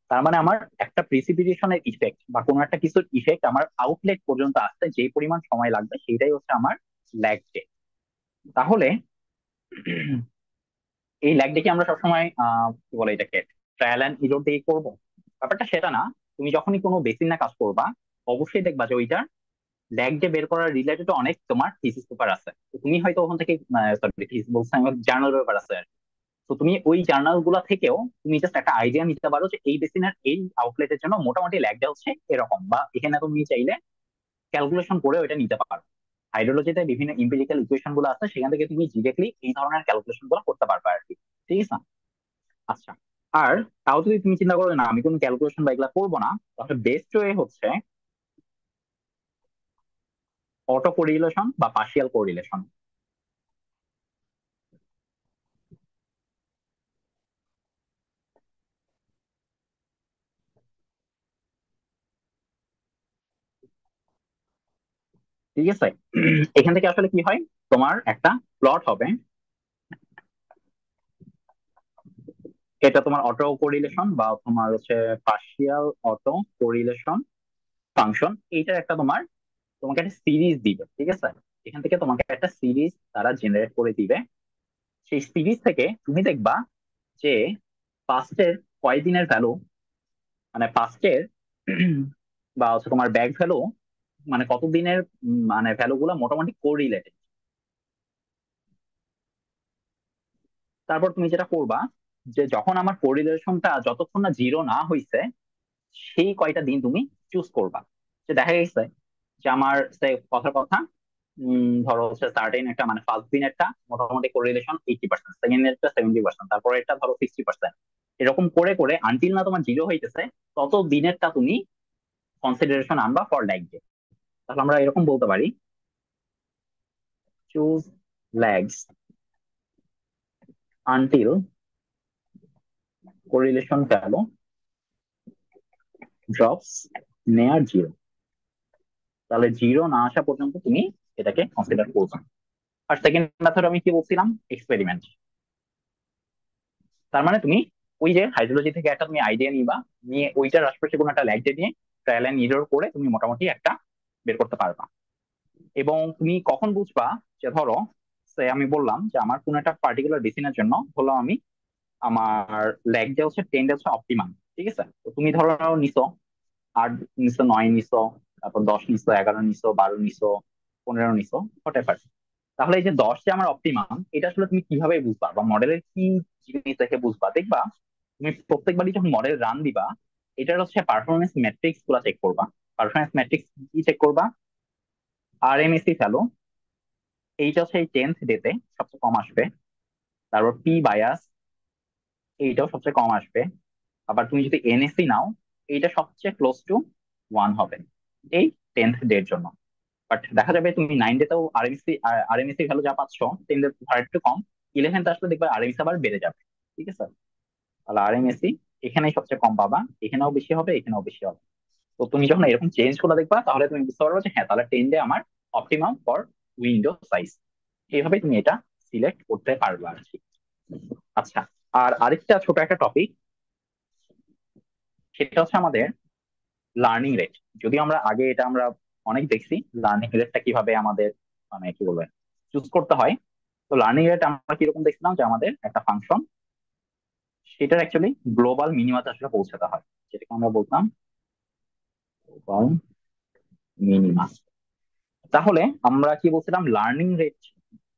তার মানে আমার একটা প্রিসিপিটেশনের ইফেক্ট বা কোনো একটা কিছুর ইফেক্ট আমার আউটলেট পর্যন্ত আসতে যে পরিমাণ সময় লাগবে সেটাই হচ্ছে আমার ল্যাগ ডে। তাহলে এই ল্যাগ ডে কি আমরা সবসময় কি বলে এটাকে ট্রায়াল অ্যান্ড ইরর দিয়ে করবো? ব্যাপারটা সেটা না। তুমি যখনই কোনো বেসিন না কাজ করবা, অবশ্যই দেখবা যে ওইটার ল্যাগ ডে বের করার রিলেটেড অনেক তোমার থিসিস পেপার আছে। তো তুমি হয়তো ওখান থেকে, সরি থিসিস বলছি আমি, জার্নাল পেপার আছে আর কি। তো তুমি ওই জার্নাল গুলা থেকেও তুমি জাস্ট একটা আইডিয়া নিতে পারো যে এই বেসিনের এই আউটলেটের জন্য মোটামুটি ল্যাগটা হচ্ছে এরকম, বা এখানে তুমি চাইলে ক্যালকুলেশন করে ওইটা নিতে পারো। হাইড্রোলজিতে বিভিন্ন ইম্পিরিক্যাল ইকুয়েশন গুলো আছে, সেখান থেকে তুমি ডিরেক্টলি এই ধরনের ক্যালকুলেশন গুলো করতে পারবে আর কি। ঠিক আছে। আচ্ছা। আর তাও যদি তুমি চিন্তা করো যে না আমি কোনো ক্যালকুলেশন বা এগুলা করবো না, তাহলে বেস্ট ওয়ে হচ্ছে অটো কোরিলেশন বা পার্শিয়াল কোরিলেশন। ঠিক আছে। এখান থেকে আসলে কি হয়, তোমার একটা প্লট হবে, এটা তোমার অটো কোরিলেশন বা তোমার হচ্ছে পার্শিয়াল অটো কোরিলেশন ফাংশন। এইটার একটা তোমাকে একটা সিরিজ দিবে। ঠিক আছে, এখান থেকে তোমাকে একটা সিরিজ তারা জেনারেট করে দিবে। সেই সিরিজ থেকে তুমি দেখবা যে পাস্টের কয়দিনের ভ্যালু, মানে পাস্টের বা হচ্ছে তোমার ব্যাক ভ্যালু, মানে কতদিনের মানে ভ্যালু গুলা মোটামুটি কোরিলেটেড। তারপর তুমি যেটা করবা যে যখন আমার কোরিলেশনটা যতক্ষণ না জিরো না হইছে, সেই কয়টা দিন তুমি চুজ করবা। যে দেখা গেছে যে আমার কথার কথা, ধরো হচ্ছে সার্টেন একটা মানে ফার্স্ট দিনেরটা মোটামুটি কোরিলেশন 80%, সেকেন্ড এরটা 70%, তারপরে এটা ধরো 60%, এরকম করে করে আনটিল না তোমার জিরো হইতেছে তত দিনেরটা তুমি কনসিডারেশন আনবা ফর লাইক ডে। তাহলে আমরা এরকম বলতে পারি, choose lags until correlation value drops নেয়ার জিরো। তাহলে জিরো না আসা পর্যন্ত তুমি এটাকে কনসিডার করবে। আর সেকেন্ড মেথড আমি কি বলছিলাম, এক্সপেরিমেন্ট। তার মানে তুমি ওই যে হাইড্রোলজি থেকে একটা তুমি আইডিয়া নিবা, নিয়ে ওইটার আশপাশে কোনো একটা ল্যাগ দিয়ে ট্রায়াল এন্ড এরর করে তুমি মোটামুটি একটা বের করতে পারবা। এবং তুমি কখন বুঝবা যে ধরো আমি বললাম যে আমার কোন একটা পার্টিকুলার বেসিনের জন্য বললাম আমি আমার ল্যাগ যে হচ্ছে 10 হচ্ছে অপটিমাম। ঠিক আছে, তো তুমি ধরো নিছো 8 নিছো, 9 নিছো, তারপর 10 নিছো, 11 নিছো, 12 নিছো, 15 নিছো, হোয়াট। তাহলে এই যে 10 যে আমার অপটিমাম, এটা আসলে তুমি কিভাবে বুঝবা বা মডেলের কি জিনিস দেখে বুঝবা? দেখবা তুমি প্রত্যেকবারই যখন মডেল রান দিবা, এটার হচ্ছে পারফরমেন্স ম্যাট্রিক্স গুলা চেক করবা। পারফরমেন্স ম্যাট্রিক্স কি চেক করবা? আরএমএসি ভ্যালু, এইটা হচ্ছে এই 10th ডেতে সবচেয়ে কম আসবে। তারপর পি বায়াস, এইটাও সবচেয়ে কম আসবে। আবার তুমি যদি এনএসসি নাও, এইটা সবচেয়ে ক্লোজ টু 1 হবে এই 10th ডের জন্য। বাট দেখা যাবে তুমি 9 ডেতেও আরএমএসসি ভ্যালু যা পাচ্ছ 10 ডে ধর একটু কম, 11th আসলে দেখবে আরএমএসসি আবার বেড়ে যাবে। ঠিক আছে, তাহলে আরএমএসসি এখানেই সবচেয়ে কম পাবা, এখানেও বেশি হবে, এখানেও বেশি হবে। তো তুমি যখন এরকম চেঞ্জ গুলো দেখবা তাহলে তুমি বুঝতে পারবে যে হ্যাঁ, তাহলে 10 ডে আমার অপটিমাম ফর উইন্ডো সাইজ। এইভাবে তুমি এটা সিলেক্ট করতে পারবে আর কি। আচ্ছা, আর আরেকটা ছোট একটা টপিক, সেটা হচ্ছে আমাদের লার্নিং রেট। যদি আমরা আগে এটা আমরা অনেক দেখছি লার্নিং রেটটা কিভাবে আমাদের মানে কি বলবো চুজ করতে হয়। তো লার্নিং রেট আমরা কিরকম দেখছিলাম যে আমাদের একটা ফাংশন, সেটার অ্যাকচুয়ালি গ্লোবাল মিনিমাতে আসলে পৌঁছাতে হয়, যেটাকে আমরা বলতাম গ্লোবাল মিনিমা। তাহলে আমরা কি বলছিলাম, লার্নিং রেট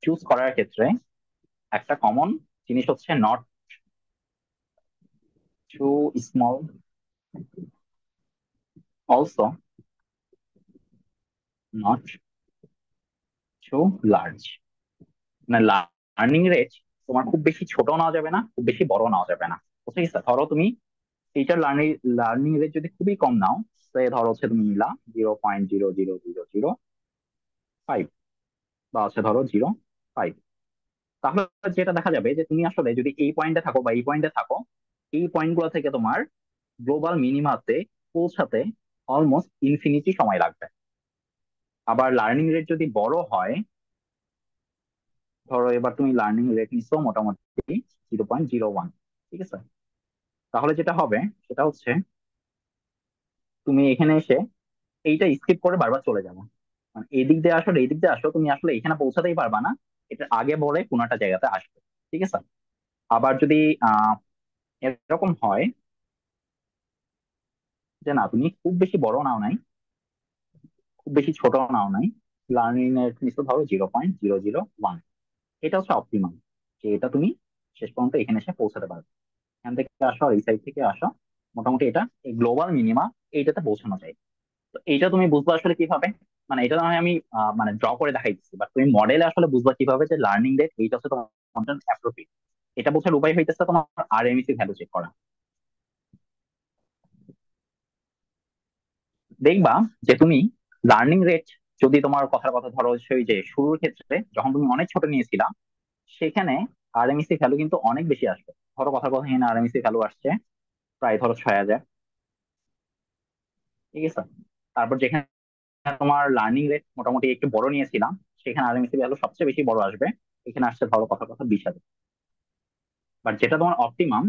চুজ করার ক্ষেত্রে একটা কমন জিনিস হচ্ছে not too small, also not too large. মানে লার্নিং রেট তোমার খুব বেশি ছোট নেওয়া যাবে না, খুব বেশি বড় নেওয়া যাবে না। বুঝতে গেছে? ধরো তুমি এইটার লার্নিং রেট যদি খুবই কম নাও, তো ধরো হচ্ছে তুমি নিলা 0.00005, বা হচ্ছে ধরো 0.5, তাহলে যেটা দেখা যাবে যে তুমি আসলে যদি এই পয়েন্টে থাকো বা এই পয়েন্টে থাকো, এই পয়েন্ট গুলো থেকে তোমার গ্লোবাল মিনিমাতে পৌঁছাতে অলমোস্ট ইনফিনিটি সময় লাগবে। আবার লার্নিং রেট যদি বড় হয়, ধরো এবার তুমি লার্নিং রেট নিচ্ছ মোটামুটি 0.01, ঠিক আছে, তাহলে যেটা হবে সেটা হচ্ছে তুমি এখানে এসে এইটা স্কিপ করে বারবার চলে যাবে। মানে এই দিক দিয়ে আসো আর এই দিক দিয়ে আসো, তুমি আসলে এখানে পৌঁছাতেই পারবা না, এটা আগে বলে কোন একটা জায়গাতে আসবে। ঠিক আছে, আবার যদি আহ এরকম হয় যে না তুমি খুব বেশি বড় নাও নাই, খুব বেশি ছোট নাও নাই, লার্নিং এর নিচে ধরো 0.001, এটা হচ্ছে অপটিমাম, যে এটা তুমি শেষ পর্যন্ত এখানে এসে পৌঁছাতে পারবে। এখান থেকে আসো আর এই সাইড থেকে আসো, মোটামুটি এটা এই গ্লোবাল মিনিমা এইটাতে পৌঁছানো যায়। তো এইটা তুমি বুঝবা আসলে কিভাবে, মানে এটা না হয় আমি মানে ড্র করে দেখাই দিচ্ছি, বাট তুমি মডেলে আসলে বুঝবা কিভাবে যে লার্নিং রেট এইটা হচ্ছে তোমার কন্টেন্ট অ্যাপ্রোপ্রিয়েট। এটা বোঝার উপায় হইতেছে তোমার আরএমএসি ভ্যালু চেক করা। দেখবা যে তুমি লার্নিং রেট, যদি তোমার কথার কথা ধরো সেই যে শুরুর ক্ষেত্রে যখন তুমি অনেক ছোট নিয়েছিলা, সেখানে আরএমএসি ভ্যালু কিন্তু অনেক বেশি আসবে। ধরো কথার কথা এখানে আরএমএসি ভ্যালু আসছে প্রায় ধরো 6,000, ঠিক আছে। তারপর যেখানে তোমার লার্নিং রেট মোটামুটি একটু বড় নিয়েছিলাম, সেখানে আরএমএসি ভ্যালু সবচেয়ে বেশি বড় আসবে, এখানে আসছে ধরো কথার কথা 20,000। বাট যেটা তোমার অপটিমাম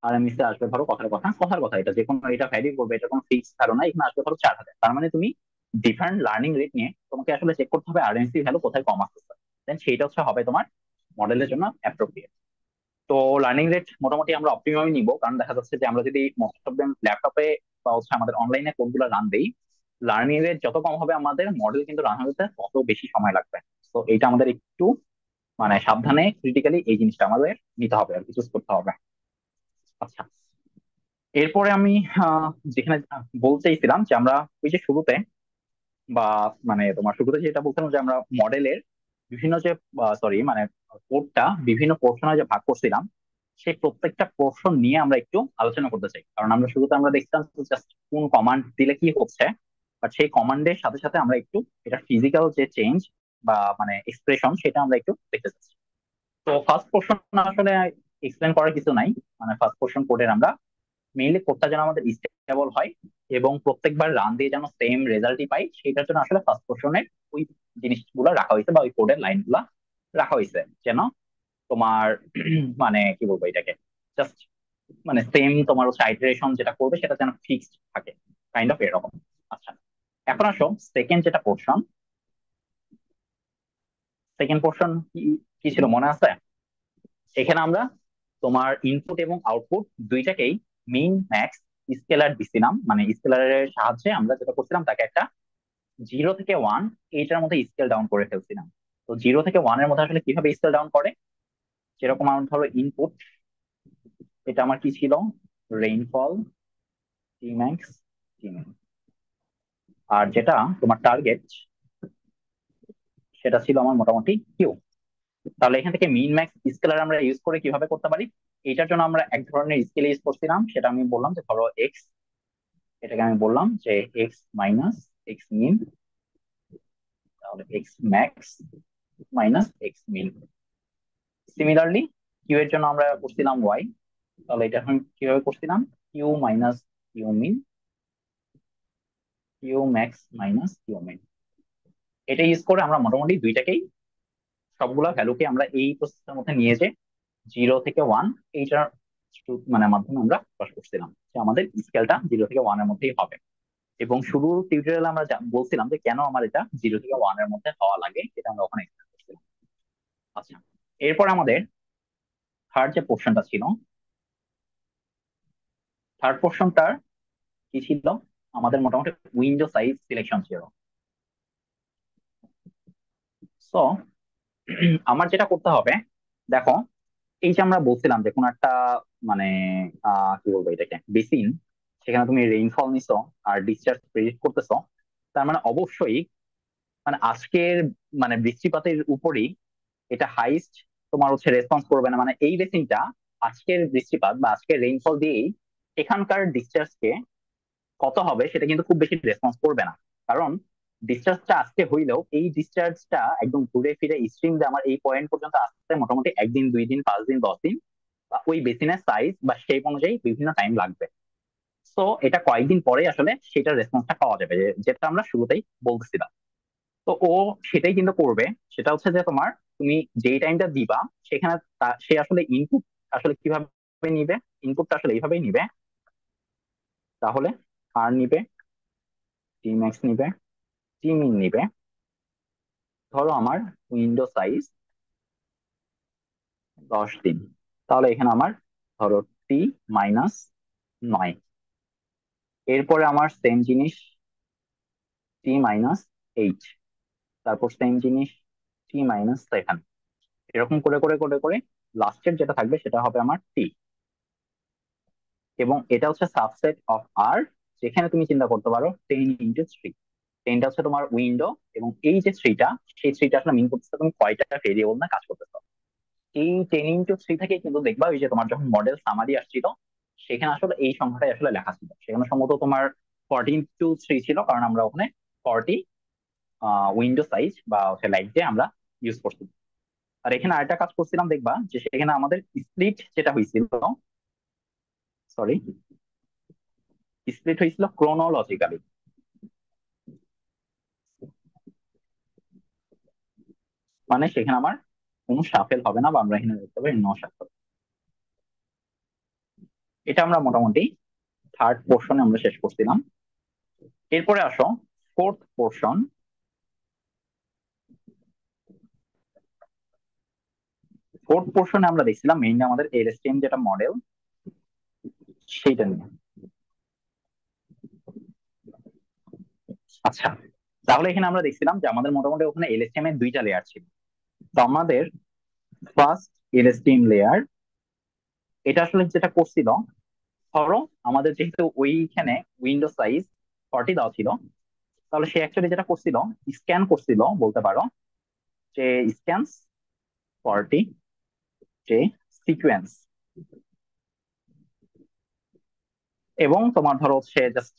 আরএমএসি আসবে ধরো কথার কথা কথার কথা, এটা যে কোনো এটা ভ্যারি করবে, এটা কোনো ফিক্স ধারণা, এখানে আসবে ধরো 4,000। তার মানে তুমি ডিফারেন্ট লার্নিং রেট নিয়ে তোমাকে আসলে চেক করতে হবে আরএমএসি ভ্যালু কোথায় কম আসতেছে, দেন সেইটা হচ্ছে হবে তোমার মডেলের জন্য অ্যাপ্রোপ্রিয়েট। তো লার্নিং রেট মোটামুটি আমরা অপটিমামই নিব, কারণ দেখা যাচ্ছে যে আমরা যদি মোস্ট অফ দেম ল্যাপটপে বা হচ্ছে আমাদের অনলাইনে কোডগুলো রান দেই, লার্নিং রেট যত কম হবে আমাদের মডেল কিন্তু রান হতে তত বেশি সময় লাগবে। তো এইটা আমাদের একটু মানে সাবধানে ক্রিটিক্যালি এই জিনিসটা আমাদের নিতে হবে আর কি, চুজ করতে হবে। আচ্ছা, এরপরে আমি আহ, যেখানে বলতে চাইছিলাম যে আমরা ওই যে শুরুতে বা মানে তোমার শুরুতে যেটা বলছিলাম যে আমরা মডেলের বিভিন্ন যে সরি মানে কোডটা বিভিন্ন পোর্শনে যে ভাগ করছিলাম, সেই প্রত্যেকটা পোর্শন নিয়ে আমরা একটু আলোচনা করতে চাই। কারণ আমরা শুরুতে আমরা দেখছিলাম জাস্ট কোন কমান্ড দিলে কি হচ্ছে, বাট সেই কমান্ডের সাথে সাথে আমরা একটু এটা ফিজিক্যাল যে চেঞ্জ বা মানে এক্সপ্রেশন সেটা আমরা একটু দেখতে চাচ্ছি। তো ফার্স্ট পোর্শন আসলে এক্সপ্লেন করার কিছু নাই, মানে ফার্স্ট পোর্শন কোডের আমরা মেইনলি কোডটা যেন আমাদের স্টেবল হয় এবং প্রত্যেকবার রান দিয়ে যেন সেম রেজাল্টই পাই, সেটার জন্য আসলে ফার্স্ট পোর্শনের ওই জিনিসগুলো রাখা হয়েছে বা ওই কোডের লাইন গুলা রাখা হয়েছে, যেন তোমার মানে কি বলবো এটাকে, জাস্ট মানে সেম তোমার হচ্ছে আইটারেশন যেটা করবে সেটা যেন ফিক্সড থাকে, কাইন্ড অফ এরকম। আচ্ছা, এখন আসো সেকেন্ড যেটা পোর্শন, সেকেন্ড পোর্শন কি কি ছিল মনে আছে? এখানে আমরা তোমার ইনপুট এবং আউটপুট দুইটাকেই মিন ম্যাক্স স্কেলার দিছিলাম, মানে স্কেলারের সাহায্যে আমরা যেটা করছিলাম তাকে একটা 0 থেকে 1 এইটার মধ্যে স্কেল ডাউন করে ফেলছিলাম। তো 0 থেকে 1 এর মধ্যে আসলে কিভাবে স্কেল ডাউন করে, যেরকম আমার ধরো ইনপুট, এটা আমার কি ছিল, রেইনফল, টিম্যাক্স, টিমিন। আর যেটা তোমার টার্গেট, সেটা ছিল আমার মোটামুটি কিউ। তাহলে এখান থেকে মিন ম্যাক্স স্কেলার আমরা ইউজ করে কিভাবে করতে পারি? এটার জন্য আমরা এক ধরনের স্কেল ইউজ করছিলাম, সেটা আমি বললাম যে ধরো এক্স, এটাকে আমি বললাম যে এক্স মাইনাস এক্স মিন, তাহলে এক্স ম্যাক্স মাইনাস এক্স মিন। সিমিলারলি কিউ এর জন্য আমরা করছিলাম ওয়াই, তাহলে এটা এখন কিভাবে করছিলাম? কিউ মাইনাস কিউ মিন, কিউ ম্যাক্স মাইনাস কিউ মিন। এটা ইউজ করে আমরা মোটামুটি দুইটাকেই, সবগুলা ভ্যালুকে আমরা এই প্রসেসের মধ্যে নিয়ে যে 0 থেকে 1, এইটার মানে মাধ্যমে আমরা প্রকাশ করছিলাম যে আমাদের স্কেলটা 0 থেকে 1 এর মধ্যেই হবে। এবং শুরুর টিউটোরিয়ালে আমরা বলছিলাম যে কেন আমার এটা 0 থেকে 1 এর মধ্যে হওয়া লাগে, এটা আমরা ওখানে এক্সপ্লেন করছিলাম। আচ্ছা, এরপর আমাদের থার্ড যে পোর্শনটা ছিল, থার্ড পোর্শনটার কি ছিল? আমাদের মোটামুটি উইন্ডো সাইজ সিলেকশন ছিল। সো আমার যেটা করতে হবে, দেখো, এই যে আমরা বলছিলাম যে কোন একটা মানে কি বলবো এটাকে, বেসিন, সেখানে তুমি রেইনফল নিছো আর ডিসচার্জ প্রেডিক্ট করতেছো, তার মানে অবশ্যই মানে আজকের মানে বৃষ্টিপাতের উপরই এটা হাইস্ট তোমার হচ্ছে রেসপন্স করবে না। মানে এই বেসিনটা আজকের বৃষ্টিপাত বা আজকের রেইনফল দিয়েই এখানকার ডিসচার্জকে কত হবে সেটা কিন্তু খুব বেশি রেসপন্স করবে না। কারণ ডিসচার্জটা আজকে হইলেও এই ডিসচার্জটা একদম ঘুরে ফিরে স্ট্রিম যে আমার এই পয়েন্ট পর্যন্ত আসতে মোটামুটি 1 দিন 2 দিন 5 দিন 10 দিন, বা ওই বেসিনের সাইজ বা শেপ অনুযায়ী বিভিন্ন টাইম লাগবে। তো এটা কয়েকদিন পরে আসলে সেটার রেসপন্সটা পাওয়া যাবে, যেটা আমরা শুরুতেই বলতেছিলাম। তো ও সেটাই কিন্তু করবে। সেটা হচ্ছে যে তোমার, তুমি যেই টাইমটা দিবা সেখানে সে আসলে ইনপুট আসলে কিভাবে নিবে, ইনপুটটা আসলে এইভাবেই নিবে। তাহলে আর নিবে, টি ম্যাক্স নিবে, টি মিন নিবে। ধরো আমার উইন্ডো সাইজ 10 দিন, তাহলে এখানে আমার ধরো টি -9। এরপরে আমার সেম জিনিস T-8, তারপর সেম জিনিস T-7। এরকম করে করে করে করে লাস্টের যেটা থাকবে সেটা হবে আমার টি। এবং এটা হচ্ছে সাবসেট অফ আর, যেখানে তুমি চিন্তা করতে পারো 10 × 3। 10টা হচ্ছে তোমার উইন্ডো, এবং এই যে থ্রিটা, সেই থ্রিটা আসলে মিন করতেছে তুমি কয়টা ভেরিয়েবল না কাজ করতেছো। এই 10 × 3 থেকে কিন্তু দেখবা ওই যে তোমার যখন মডেল সামারি আসছিল, সেখানে আসলে এই সংখ্যাটাই আসলে লেখা ছিল। সেখানে সম্ভবত তোমার 14 × 3 ছিল, কারণ আমরা ওখানে 40 উইন্ডো সাইজ বা হচ্ছে লাইট দিয়ে আমরা ইউজ করছি। আর এখানে আরেকটা কাজ করছিলাম, দেখবা যে সেখানে আমাদের স্প্লিট যেটা হয়েছিল, সরি, স্প্লিট হয়েছিল ক্রোনোলজিক্যালি। মানে সেখানে আমার কোনো সাফেল হবে না, বা আমরা এখানে দেখতে পারি নো সাফেল। এটা আমরা মোটামুটি থার্ড পোর্শনে আমরা শেষ করছিলাম। এরপরে আসো ফোর্থ পোর্শন। ফোর্থ পোর্শনে আমরা দেখছিলাম মেইনলি আমাদের এলএসটিএম যেটা মডেল, সেইটা নিয়ে। আচ্ছা, তাহলে এখানে আমরা দেখছিলাম যে আমাদের মোটামুটি ওখানে এলএসটিএম এর দুইটা লেয়ার ছিল। তো আমাদের ফার্স্ট এলএসটিএম লেয়ার, এটা আসলে যেটা করছিল, ধরো আমাদের যেহেতু ওইখানে উইন্ডো সাইজ 40 দেওয়া ছিল, তাহলে সে অ্যাকচুয়ালি যেটা করছিল, স্ক্যান করছিল বলতে পারো, যে স্ক্যান 40 যে সিকোয়েন্স। এবং তোমার ধরো হচ্ছে জাস্ট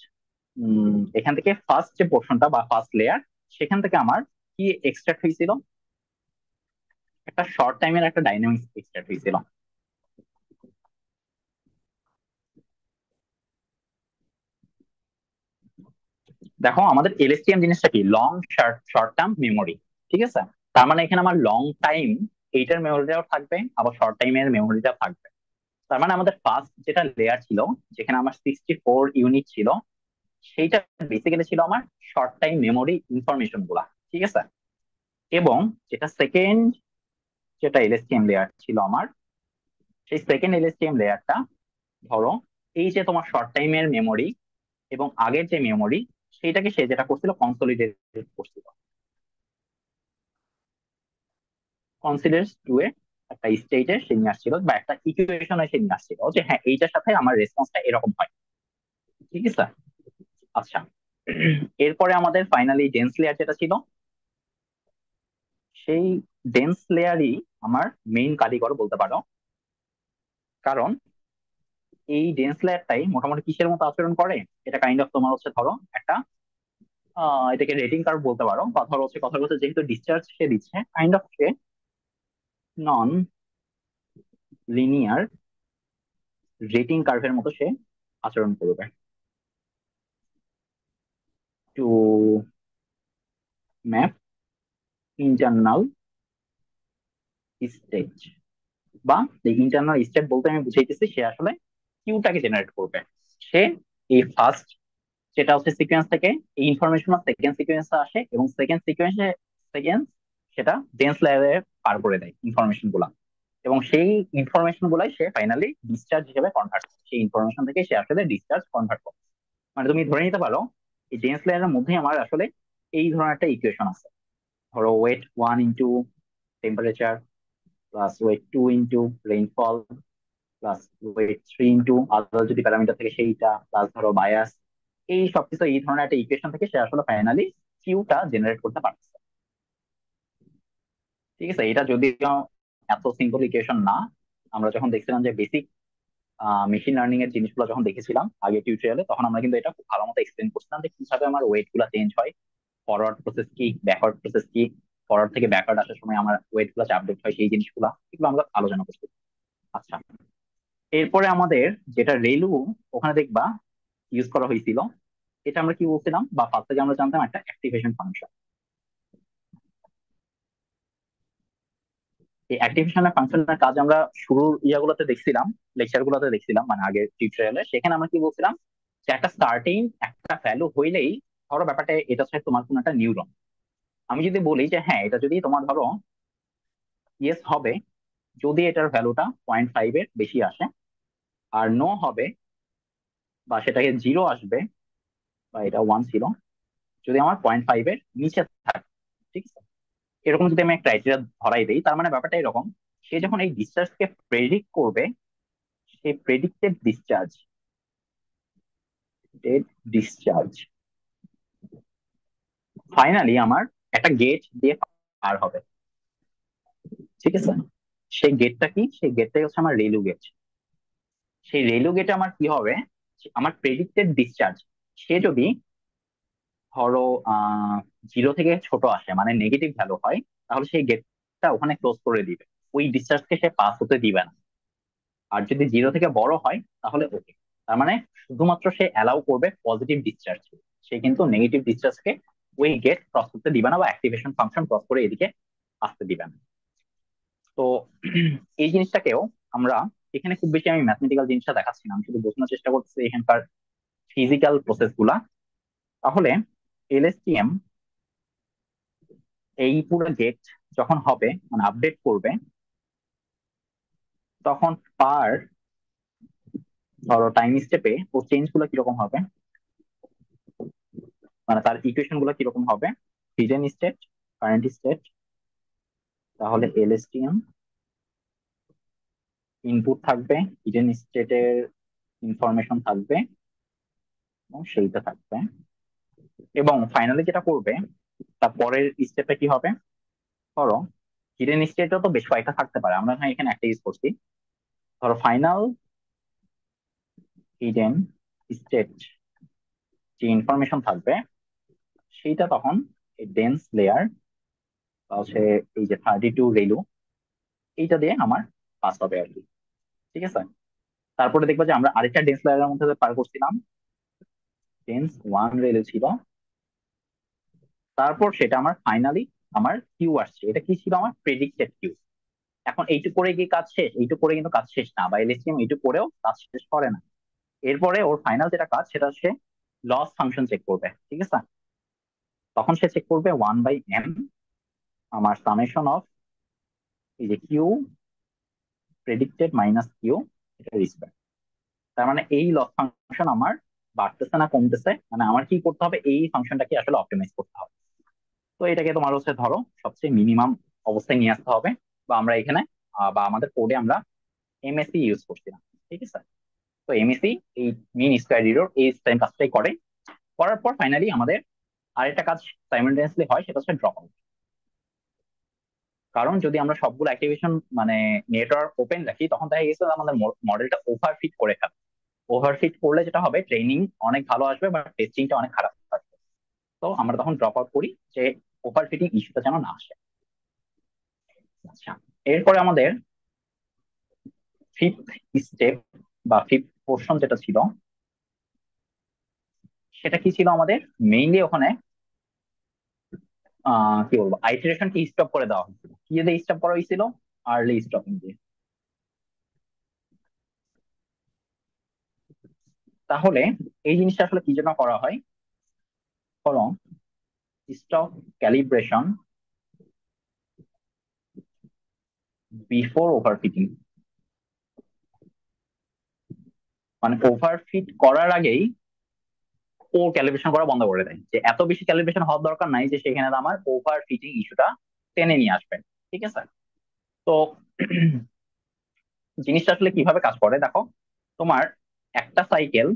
এখান থেকে ফার্স্ট যে পোর্শনটা বা ফার্স্ট লেয়ার, সেখান থেকে আমার কি এক্সট্রাক্ট হয়েছিল? একটা শর্ট টাইমের একটা ডাইনামিক্স এক্সট্রাক্ট হয়েছিল। দেখো আমাদের এলএসটিএম জিনিসটা কি, লং শর্ট টার্ম মেমোরি, ঠিক আছে? তার মানে এখানে আমার লং টাইম এইটার মেমোরিটাও থাকবে, আবার শর্ট টাইমের মেমোরিটাও থাকবে। তার মানে আমাদের ফার্স্ট যেটা লেয়ার ছিল, যেখানে আমার 64 ইউনিট ছিল, সেইটা বেসিক্যালি ছিল আমার শর্ট টাইম মেমোরি ইনফরমেশন গুলা, ঠিক আছে? এবং যেটা সেকেন্ড, যেটা এলএসটিএম লেয়ার ছিল আমার, সেই সেকেন্ড এলএসটিএম লেয়ারটা, ধরো এই যে তোমার শর্ট টাইমের মেমোরি এবং আগের যে মেমোরি, সেইটাকে সে যেটা করছিল কনসলিডেট করছিল, কনসিডার টু এ একটা স্টেটে সে নিয়ে আসছিল, বা একটা ইকুয়েশনে সে নিয়ে আসছিল যে হ্যাঁ এইটার সাথে আমার রেসপন্সটা এরকম হয়, ঠিক আছে? আচ্ছা, এরপরে আমাদের ফাইনালি ডেন্স লেয়ার যেটা ছিল, সেই ডেন্স লেয়ারই আমার মেইন কারিগর বলতে পারো। কারণ এই ডেন্স লেয়ারটাই মোটামুটি কিসের মতো আচরণ করে, এটা কাইন্ড অফ তোমার হচ্ছে ধরো একটা এটাকে রেটিং কার্ভ বলতে পারো, বা ধরো হচ্ছে কথা বলতে যেহেতু ডিসচার্জ সে দিচ্ছে kind of say non linear rating কার্ভের মতো সে আচরণ করবে টু ম্যাপ ইন্টারনাল স্টেট, বা এই ইন্টারনাল স্টেট বলতে আমি বুঝাইতেছি সে আসলে কিউটাকে জেনারেট করবে। সে এই ফার্স্ট যেটা হচ্ছে সিকোয়েন্স থেকে এই ইনফরমেশন সেকেন্ড সিকোয়েন্সে আসে, এবং সেকেন্ড সেটা ডেন্স লেয়ারে পার করে দেয় ইনফরমেশন গুলা, এবং সেই ইনফরমেশন গুলাই সে ফাইনালি ডিসচার্জ হিসেবে কনভার্ট করে, সেই ইনফরমেশন থেকে সে আসলে ডিসচার্জ কনভার্ট করে। মানে তুমি ধরে নিতে পারো এই ডেন্স লেয়ারের মধ্যে আমার আসলে এই ধরনের একটা ইকুয়েশন আছে। ধরো weight 1 into temperature plus weight 2 into rainfall plus weight 3 into other যদি প্যারামিটার থাকে সেইটা, প্লাস ধরো বায়াস, এই সবকিছু এই ধরনের একটা ইকুয়েশন থেকে সে আসলে ফাইনালি কিউটা জেনারেট করতে পারছে। ঠিক আছে, এটা যদিও এত সিম্পল ইকুয়েশন না। আমরা যখন দেখছিলাম যে বেসিক মেশিন লার্নিং এর জিনিসগুলো যখন দেখেছিলাম আগে টিউটোরিয়ালে, তখন আমরা কিন্তু এটা খুব ভালো মতো এক্সপ্লেন করছিলাম যে কিভাবে আমার ওয়েট গুলা চেঞ্জ হয়, ফরওয়ার্ড প্রসেস কি, ব্যাকওয়ার্ড প্রসেস কি, ফরওয়ার্ড থেকে ব্যাকওয়ার্ড আসার সময় আমার ওয়েট গুলা যে আপডেট হয় সেই জিনিসগুলা, এগুলো আমরা আলোচনা করছি। আচ্ছা, এরপরে আমাদের যেটা রেলু ওখানে দেখবা ইউজ করা হয়েছিল, এটা আমরা কি বলছিলাম, বা ফার্স্ট থেকে আমরা জানতাম একটা অ্যাক্টিভেশন ফাংশন। এই অ্যাক্টিভেশনের ফাংশনের কাজ আমরা শুরুর ইয়াগুলোতে দেখছিলাম, লেকচার গুলোতে দেখছিলাম, মানে আগের টিউটোরিয়ালে। সেখানে আমরা কি বলছিলাম যে একটা স্টার্টিং একটা ভ্যালু হইলেই, ধরো ব্যাপারটা এটা হচ্ছে তোমার কোন একটা নিউরন। আমি যদি বলি যে হ্যাঁ এটা যদি তোমার ধরো ইয়েস হবে যদি এটার ভ্যালুটা 0.5 এর বেশি আসে, আর নো হবে বা সেটাকে 0 আসবে, বা এটা 1 ছিল যদি আমার 0.5 এর নিচে থাকে। ঠিক আছে, এরকম যদি আমি ক্রাইটেরিয়া ধরাই দিই, তার মানে ব্যাপারটা এরকম, সে যখন এই ডিসচার্জকে প্রেডিক্ট করবে, সেই প্রেডিক্টেড ডিসচার্জ ফাইনালি আমার একটা গেট দিয়ে পার হবে। ঠিক আছে, সেই গেটটা কি, সেই গেটটাই হচ্ছে আমার রেলু গেট। সেই রেলু গেটে আমার কি হবে, আমার প্রেডিক্টেড ডিসচার্জ সে যদি ধরো 0 থেকে ছোট আসে মানে নেগেটিভ ভ্যালু হয়, তাহলে সেই গেটটা ওখানে ক্লোজ করে দিবে, ওই ডিসচার্জকে সে পাস হতে দিবে না। আর যদি 0 থেকে বড় হয় তাহলে ওকে, তার মানে শুধুমাত্র সে অ্যালাউ করবে পজিটিভ ডিসচার্জ, সে কিন্তু নেগেটিভ ডিসচার্জকে ওই গেট ক্রস করতে দিবে না, বা অ্যাক্টিভেশন ফাংশন ক্রস করে এদিকে আসতে দিবে না। তো এই জিনিসটাকেও আমরা এখানে খুব বেশি আমি ম্যাথমেটিক্যাল জিনিসটা দেখাচ্ছি না, আমি শুধু বোঝানোর চেষ্টা করতেছি এখানকার ফিজিক্যাল প্রসেস গুলা। তাহলে এলএসটিএম এই পুরো গেট যখন হবে মানে আপডেট করবে, তখন পার ধরো টাইম স্টেপে ও চেঞ্জ গুলো কিরকম হবে, মানে তার ইকুয়েশন গুলো কিরকম হবে, হিডেন স্টেট, কারেন্ট স্টেট। তাহলে এলএসটিএম ইনপুট থাকবে, হিডেন স্টেটের ইনফরমেশন থাকবে এবং সেইটা থাকবে, এবং ফাইনালি যেটা করবে তার পরের স্টেপে কি হবে, ধরো হিডেন স্টেটও তো বেশ কয়েকটা থাকতে পারে, আমরা এখানে একটা ইউজ করছি। ধরো ফাইনাল হিডেন স্টেট যে ইনফরমেশন থাকবে সেইটা তখন এই ডেন্স লেয়ার বা হচ্ছে এই যে 32 রেলু, এইটা দিয়ে আমার পাস হবে আর কি। ঠিক আছে, তারপরে দেখবো যে আমরা আরেকটা ডেন্স লেয়ারের মধ্যে পার করছিলাম, ডেন্স 1 রেলু ছিল। তারপর সেটা আমার ফাইনালি আমার কিউ আসছে, এটা কি ছিল আমার প্রেডিক্টেড কিউ। এখন এইটুকু করে কি কাজ শেষ, এইটুকু করে কিন্তু কাজ শেষ না, বা এলএসটিএম এইটুকু করেও কাজ শেষ করে না। এরপরে ওর ফাইনাল যেটা কাজ সেটা হচ্ছে লস ফাংশন চেক করবে। ঠিক আছে, তখন সে চেক করবে 1/m আমার সামেশন অফ এই যে কিউ প্রেডিক্টেড মাইনাস কিউ, এটা রিসপেক্ট। তার মানে এই লস ফাংশন আমার বাড়তেছে না কমতেছে, মানে আমার কি করতে হবে, এই ফাংশনটাকে আসলে অপটিমাইজ করতে হবে। তো এটাকে তোমার হচ্ছে ধরো সবচেয়ে মিনিমাম অবস্থায় নিয়ে আসতে হবে, বা আমরা এখানে বা আমাদের কোডে আমরা এমএসসি ইউজ করছিলাম। ঠিক আছে, তো এমএসসি এই মিন স্কয়ার এরর এই সেম কাজটাই করে। করার পর ফাইনালি আমাদের আরেকটা কাজ সাইমultaneously হয়, সেটা হচ্ছে ড্রপ আউট। কারণ যদি আমরা সবগুলো অ্যাক্টিভেশন মানে নেটওয়ার্ক ওপেন রাখি, তখন দেখা গেছে যে আমাদের মডেলটা ওভারফিট করে ফেলে। ওভারফিট করলে যেটা হবে, ট্রেনিং অনেক ভালো আসবে বা টেস্টিংটা অনেক খারাপ আসবে। তো আমরা তখন ড্রপ আউট করি যে ওভারফিটিং ইস্যুটা যেন না আসে। আচ্ছা, এরপরে আমাদের ফিফথ স্টেপ বা ফিফথ পোর্শন যেটা ছিল, সেটা কি ছিল আমাদের? মেইনলি ওখানে কি বলবো, আইটারেশন কি স্টপ করে দেওয়া হয়েছিল। কি দিয়ে স্টপ করা হয়েছিল? আর্লি স্টপিং দিয়ে। তাহলে এই জিনিসটা আসলে কি জন্য করা হয়? Follow stop calibration before overfitting. মানে ওভারফিট করার আগেই ও ক্যালিব্রেশন করা বন্ধ করে দেয়, যে এত বেশি ক্যালিব্রেশন হওয়ার দরকার নাই যে সেখানে আমার ওভার ফিটিং ইস্যুটা টেনে নিয়ে আসবে। ঠিক আছে? তো জিনিসটা আসলে কিভাবে কাজ করে দেখো। তোমার একটা সাইকেল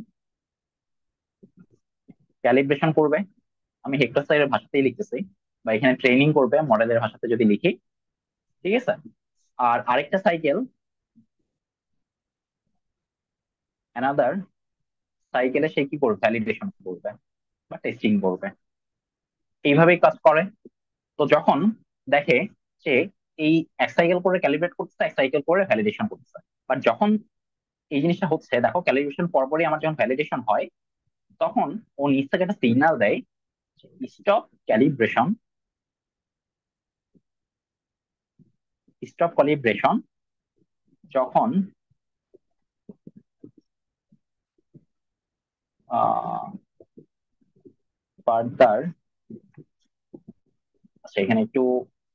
ক্যালিব্রেশন করবে, আমি হেক্টর স্যারের ভাষাতেই লিখতেছি, বা এখানে ট্রেনিং করবে মডেলের ভাষাতে যদি লিখি। ঠিক আছে? আর আরেকটা সাইকেল, অ্যানাদার সাইকেলে সে কি করবে? ভ্যালিডেশন করবে বা টেস্টিং করবে। এইভাবেই কাজ করে। তো যখন দেখে যে এই এক সাইকেল করে ক্যালিব্রেট করতেছে, এক সাইকেল করে ভ্যালিডেশন করতেছে, বাট যখন এই জিনিসটা হচ্ছে, দেখো ক্যালিব্রেশন পরপরই আমার যখন ভ্যালিডেশন হয়, তখন ও নিজ থেকে একটা সিগন্যাল দেয়, স্টপ ক্যালিব্রেশন, স্টপ ক্যালিব্রেশন যখন ফার্দার। আচ্ছা, এখানে একটু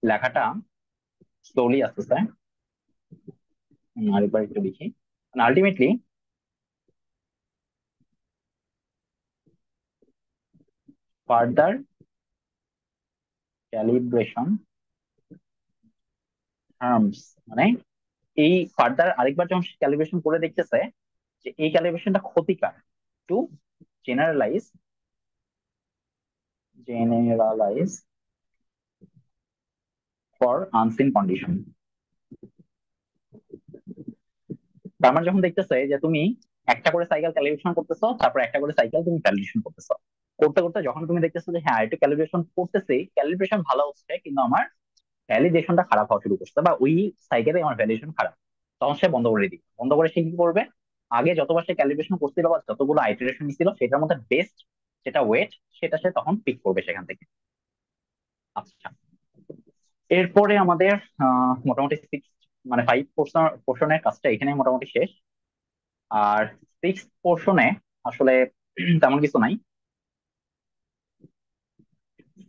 লেখাটা স্লোলি আসতেছে, আরেকবার একটু লিখি। আলটিমেটলি ফার্দার ক্যালিব্রেশন টার্মস, মানে এই ফার্দার আরেকবার যখন ক্যালিব্রেশন করে দেখতেছে যে এই ক্যালিব্রেশনটা ক্ষতিকর to generalize generalize for unseen condition. তার মানে যখন দেখতেছে যে তুমি একটা করে সাইকেল ক্যালিব্রেশন করতেছো, তারপর একটা করে সাইকেল তুমি ভ্যালিডেশন করতেছো, করতে করতে যখন তুমি দেখতেছো যে হ্যাঁ একটু ক্যালিব্রেশন করতেছি, ক্যালিব্রেশন ভালো হচ্ছে, কিন্তু আমার ভ্যালিডেশনটা খারাপ হওয়া শুরু করছে, বা ওই সাইকেলে আমার ভ্যালিডেশন খারাপ, তখন সে বন্ধ করে দিবে। বন্ধ করে সে কি করবে? আগে যতবার সে ক্যালিব্রেশন করছিল বা যতগুলো আইটারেশন ছিল, সেটার মধ্যে বেস্ট যেটা ওয়েট, সেটা সে তখন পিক করবে সেখান থেকে। আচ্ছা, এরপরে আমাদের মোটামুটি সিক্স মানে ফাইভ পোর্শনের কাজটা এখানে মোটামুটি শেষ। আর সিক্স পোর্শনে আসলে তেমন কিছু নাই।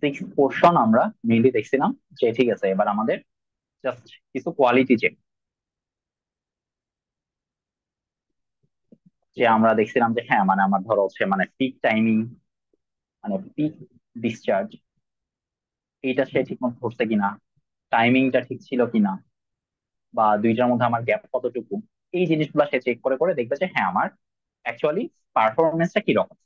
সিক্স পোর্শন আমরা মেইনলি দেখছিলাম যে ঠিক আছে, এবার আমাদের জাস্ট কিছু কোয়ালিটি চেক, যে আমরা দেখছিলাম যে হ্যাঁ মানে আমার ধরো হচ্ছে মানে পিক টাইমিং, মানে পিক ডিসচার্জ, এইটা সে ঠিক মতো ধরছে কিনা, টাইমিংটা ঠিক ছিল কিনা, বা দুইটার মধ্যে আমার গ্যাপ কতটুকু, এই জিনিসগুলো সে চেক করে করে দেখবে যে হ্যাঁ আমার অ্যাকচুয়ালি পারফরমেন্সটা কিরকম,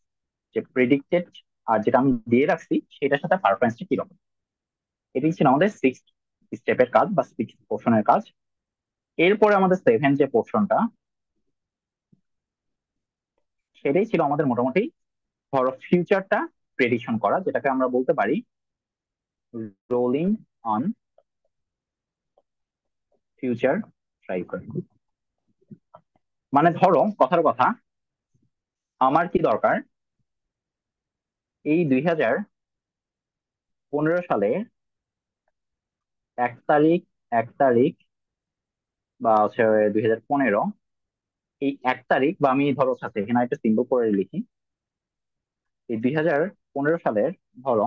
যে প্রেডিক্টেড আর যেটা আমি দিয়ে রাখছি সেটার সাথে পারফরমেন্সটা কিরকম। এটাই ছিল আমাদের সিক্স স্টেপের কাজ বা সিক্স পোর্শনের কাজ। এরপরে আমাদের সেভেন যে পোর্শনটা, সেটাই ছিল আমাদের মোটামুটি ধরো ফিউচারটা প্রেডিকশন করা, যেটাকে আমরা বলতে পারি রোলিং অন ফিউচার সাইকেল। মানে ধরো কথার কথা, আমার কি দরকার এই 2015 সালে 1 তারিখ, 1 তারিখ, বা হচ্ছে 2015, এই 1 তারিখ, বা আমি ধরো সাথে এখানে একটা সিম্বল করে লিখি, এই 2015 সালের ধরো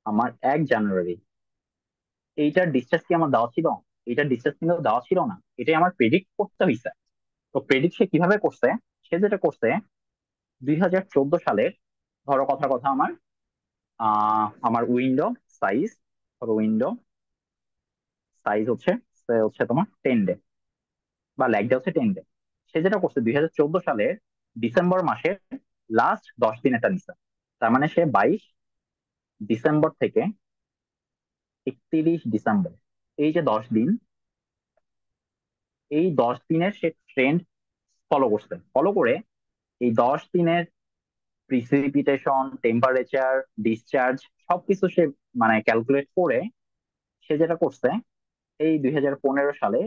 আমার 1 জানুয়ারি, এইটার ডিসচার্জ কি আমার দেওয়া ছিল? এইটার ডিসচার্জ কিন্তু দেওয়া ছিল না, এটাই আমার প্রেডিক্ট করতে হয়েছে। তো প্রেডিক্ট সে কিভাবে করছে? সে যেটা করছে, 2014 সালের ধরো কথার কথা আমার উইন্ডো সাইজ, ধরো উইন্ডো সাইজ হচ্ছে সে হচ্ছে তোমার 10 ডে, বা ল্যাগ ডে হচ্ছে 10 ডে। সে যেটা করছে 2014 সালের ডিসেম্বর মাসের লাস্ট 10 দিন এটা নিছে। তার মানে সে 22 ডিসেম্বর থেকে 31 ডিসেম্বর, এই যে 10 দিন, এই 10 দিনের সে ট্রেন্ড ফলো করছে, ফলো করে এই 10 দিনের প্রিসিপিটেশন, টেম্পারেচার, ডিসচার্জ সবকিছু সে মানে ক্যালকুলেট করে সে যেটা করছে, এই 2015 সালে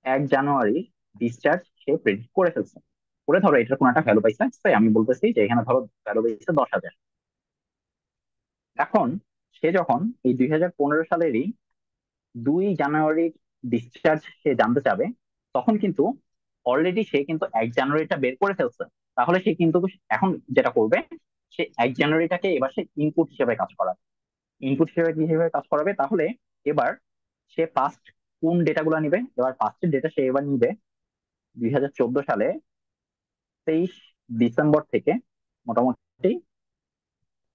1 জানুয়ারি ডিসচার্জ সে প্রেডিক্ট করে ফেলছে। করে ধরো এটার কোন একটা ভ্যালু পাইছে, তাই আমি বলতেছি যে এখানে ধরো ভ্যালু পাইছে 10,000। এখন সে যখন এই 2015 সালেরই 2 জানুয়ারির ডিসচার্জ সে জানতে চাবে, তখন কিন্তু অলরেডি সে কিন্তু 1 জানুয়ারিটা বের করে ফেলছে। তাহলে সে কিন্তু এখন যেটা করবে, সে 1 জানুয়ারিটাকে এবার সে ইনপুট হিসেবে কাজ করাবে। ইনপুট হিসেবে কি হিসেবে কাজ করাবে, তাহলে এবার সে পাস্ট কোন ডেটাগুলো নিবে, এবার পাস্টের ডেটা সে এবার নিবে 2014 সালে 23 ডিসেম্বর থেকে মোটামুটি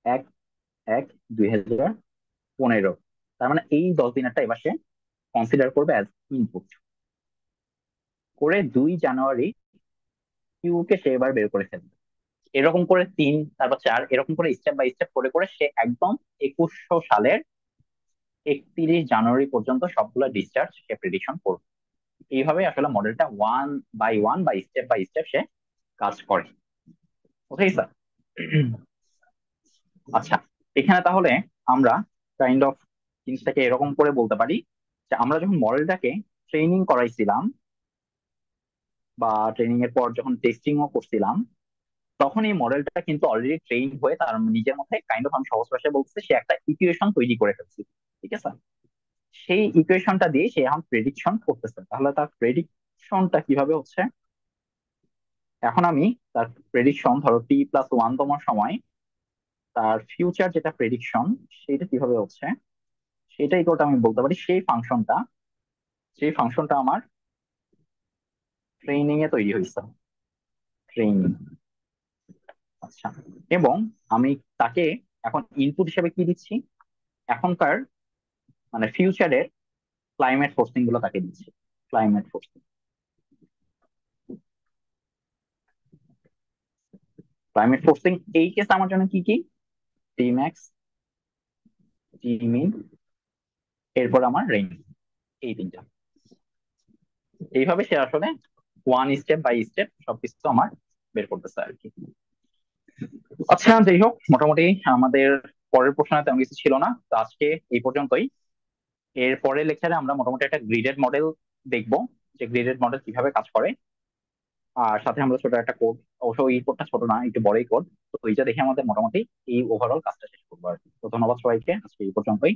1/1/2015। তার মানে এই 10 দিনেরটা এবার সে কনসিডার করবে অ্যাজ ইনপুট করে 2 জানুয়ারি কিউ কে সে এবার বের করে ফেলবে। এরকম করে 3, তারপর 4, এরকম করে স্টেপ বাই স্টেপ করে করে সে একদম 2100 সালের 31 জানুয়ারি পর্যন্ত সবগুলো ডিসচার্জ সে প্রেডিকশন করবে। এইভাবে আসলে মডেলটা ওয়ান বাই ওয়ান বা স্টেপ বাই স্টেপ সে কাজ করে। Okay sir? আচ্ছা, এখানে তাহলে আমরা কাইন্ড অফ জিনিসটাকে এরকম করে বলতে পারি যে আমরা যখন মডেলটাকে ট্রেনিং করাইছিলাম বা ট্রেনিং এর পর যখন টেস্টিংও করছিলাম, তখন এই মডেলটা কিন্তু অলরেডি ট্রেন হয়ে তার নিজের মধ্যে কাইন্ড অফ, আমি সহজ ভাষায় বলছি, সে একটা ইকুয়েশন তৈরি করে ফেলছে। ঠিক আছে? সেই ইকুয়েশনটা দিয়ে সে এখন প্রেডিকশন করতেছে। তাহলে তার প্রেডিকশনটা কিভাবে হচ্ছে, এখন আমি তার প্রেডিকশন ধরো t+1 তম সময় তার ফিউচার যেটা প্রেডিকশন সেটা কিভাবে হচ্ছে, সেটাই তো আমি বলতে পারি সেই ফাংশনটা আমার ট্রেনিং এ তৈরি হয়েছে। ট্রেনিং। আচ্ছা, এবং আমি তাকে এখন ইনপুট হিসেবে কি দিচ্ছি, এখনকার মানে ফিউচারের ক্লাইমেট ফোর্সিং গুলো তাকে দিচ্ছি। ক্লাইমেট ফোর্সিং, ক্লাইমেট ফোর্সিং এই কেস আমার জন্য কি কি, টি ম্যাক্স, টি মিন, এরপর আমার রেঞ্জ, এই তিনটা। এইভাবে সে আসলে ওয়ান স্টেপ বাই স্টেপ সবকিছু আমার বের করতেছে আর কি। আচ্ছা, যাই হোক, মোটামুটি আমাদের পরের প্রশ্ন তেমন কিছু ছিল না, তো আজকে এই পর্যন্তই। এর পরের লেকচারে আমরা মোটামুটি একটা গ্রিডেড মডেল দেখবো, যে গ্রিডেড মডেল কিভাবে কাজ করে। আর সাথে আমরা ছোট একটা কোড, অবশ্য এই কোডটা ছোট না, একটু বড়ই কোড, তো এইটা দেখে আমাদের মোটামুটি এই ওভারঅল কাজটা শেষ করবো আর কি। তো ধন্যবাদ সবাইকে, আজকে এই পর্যন্তই।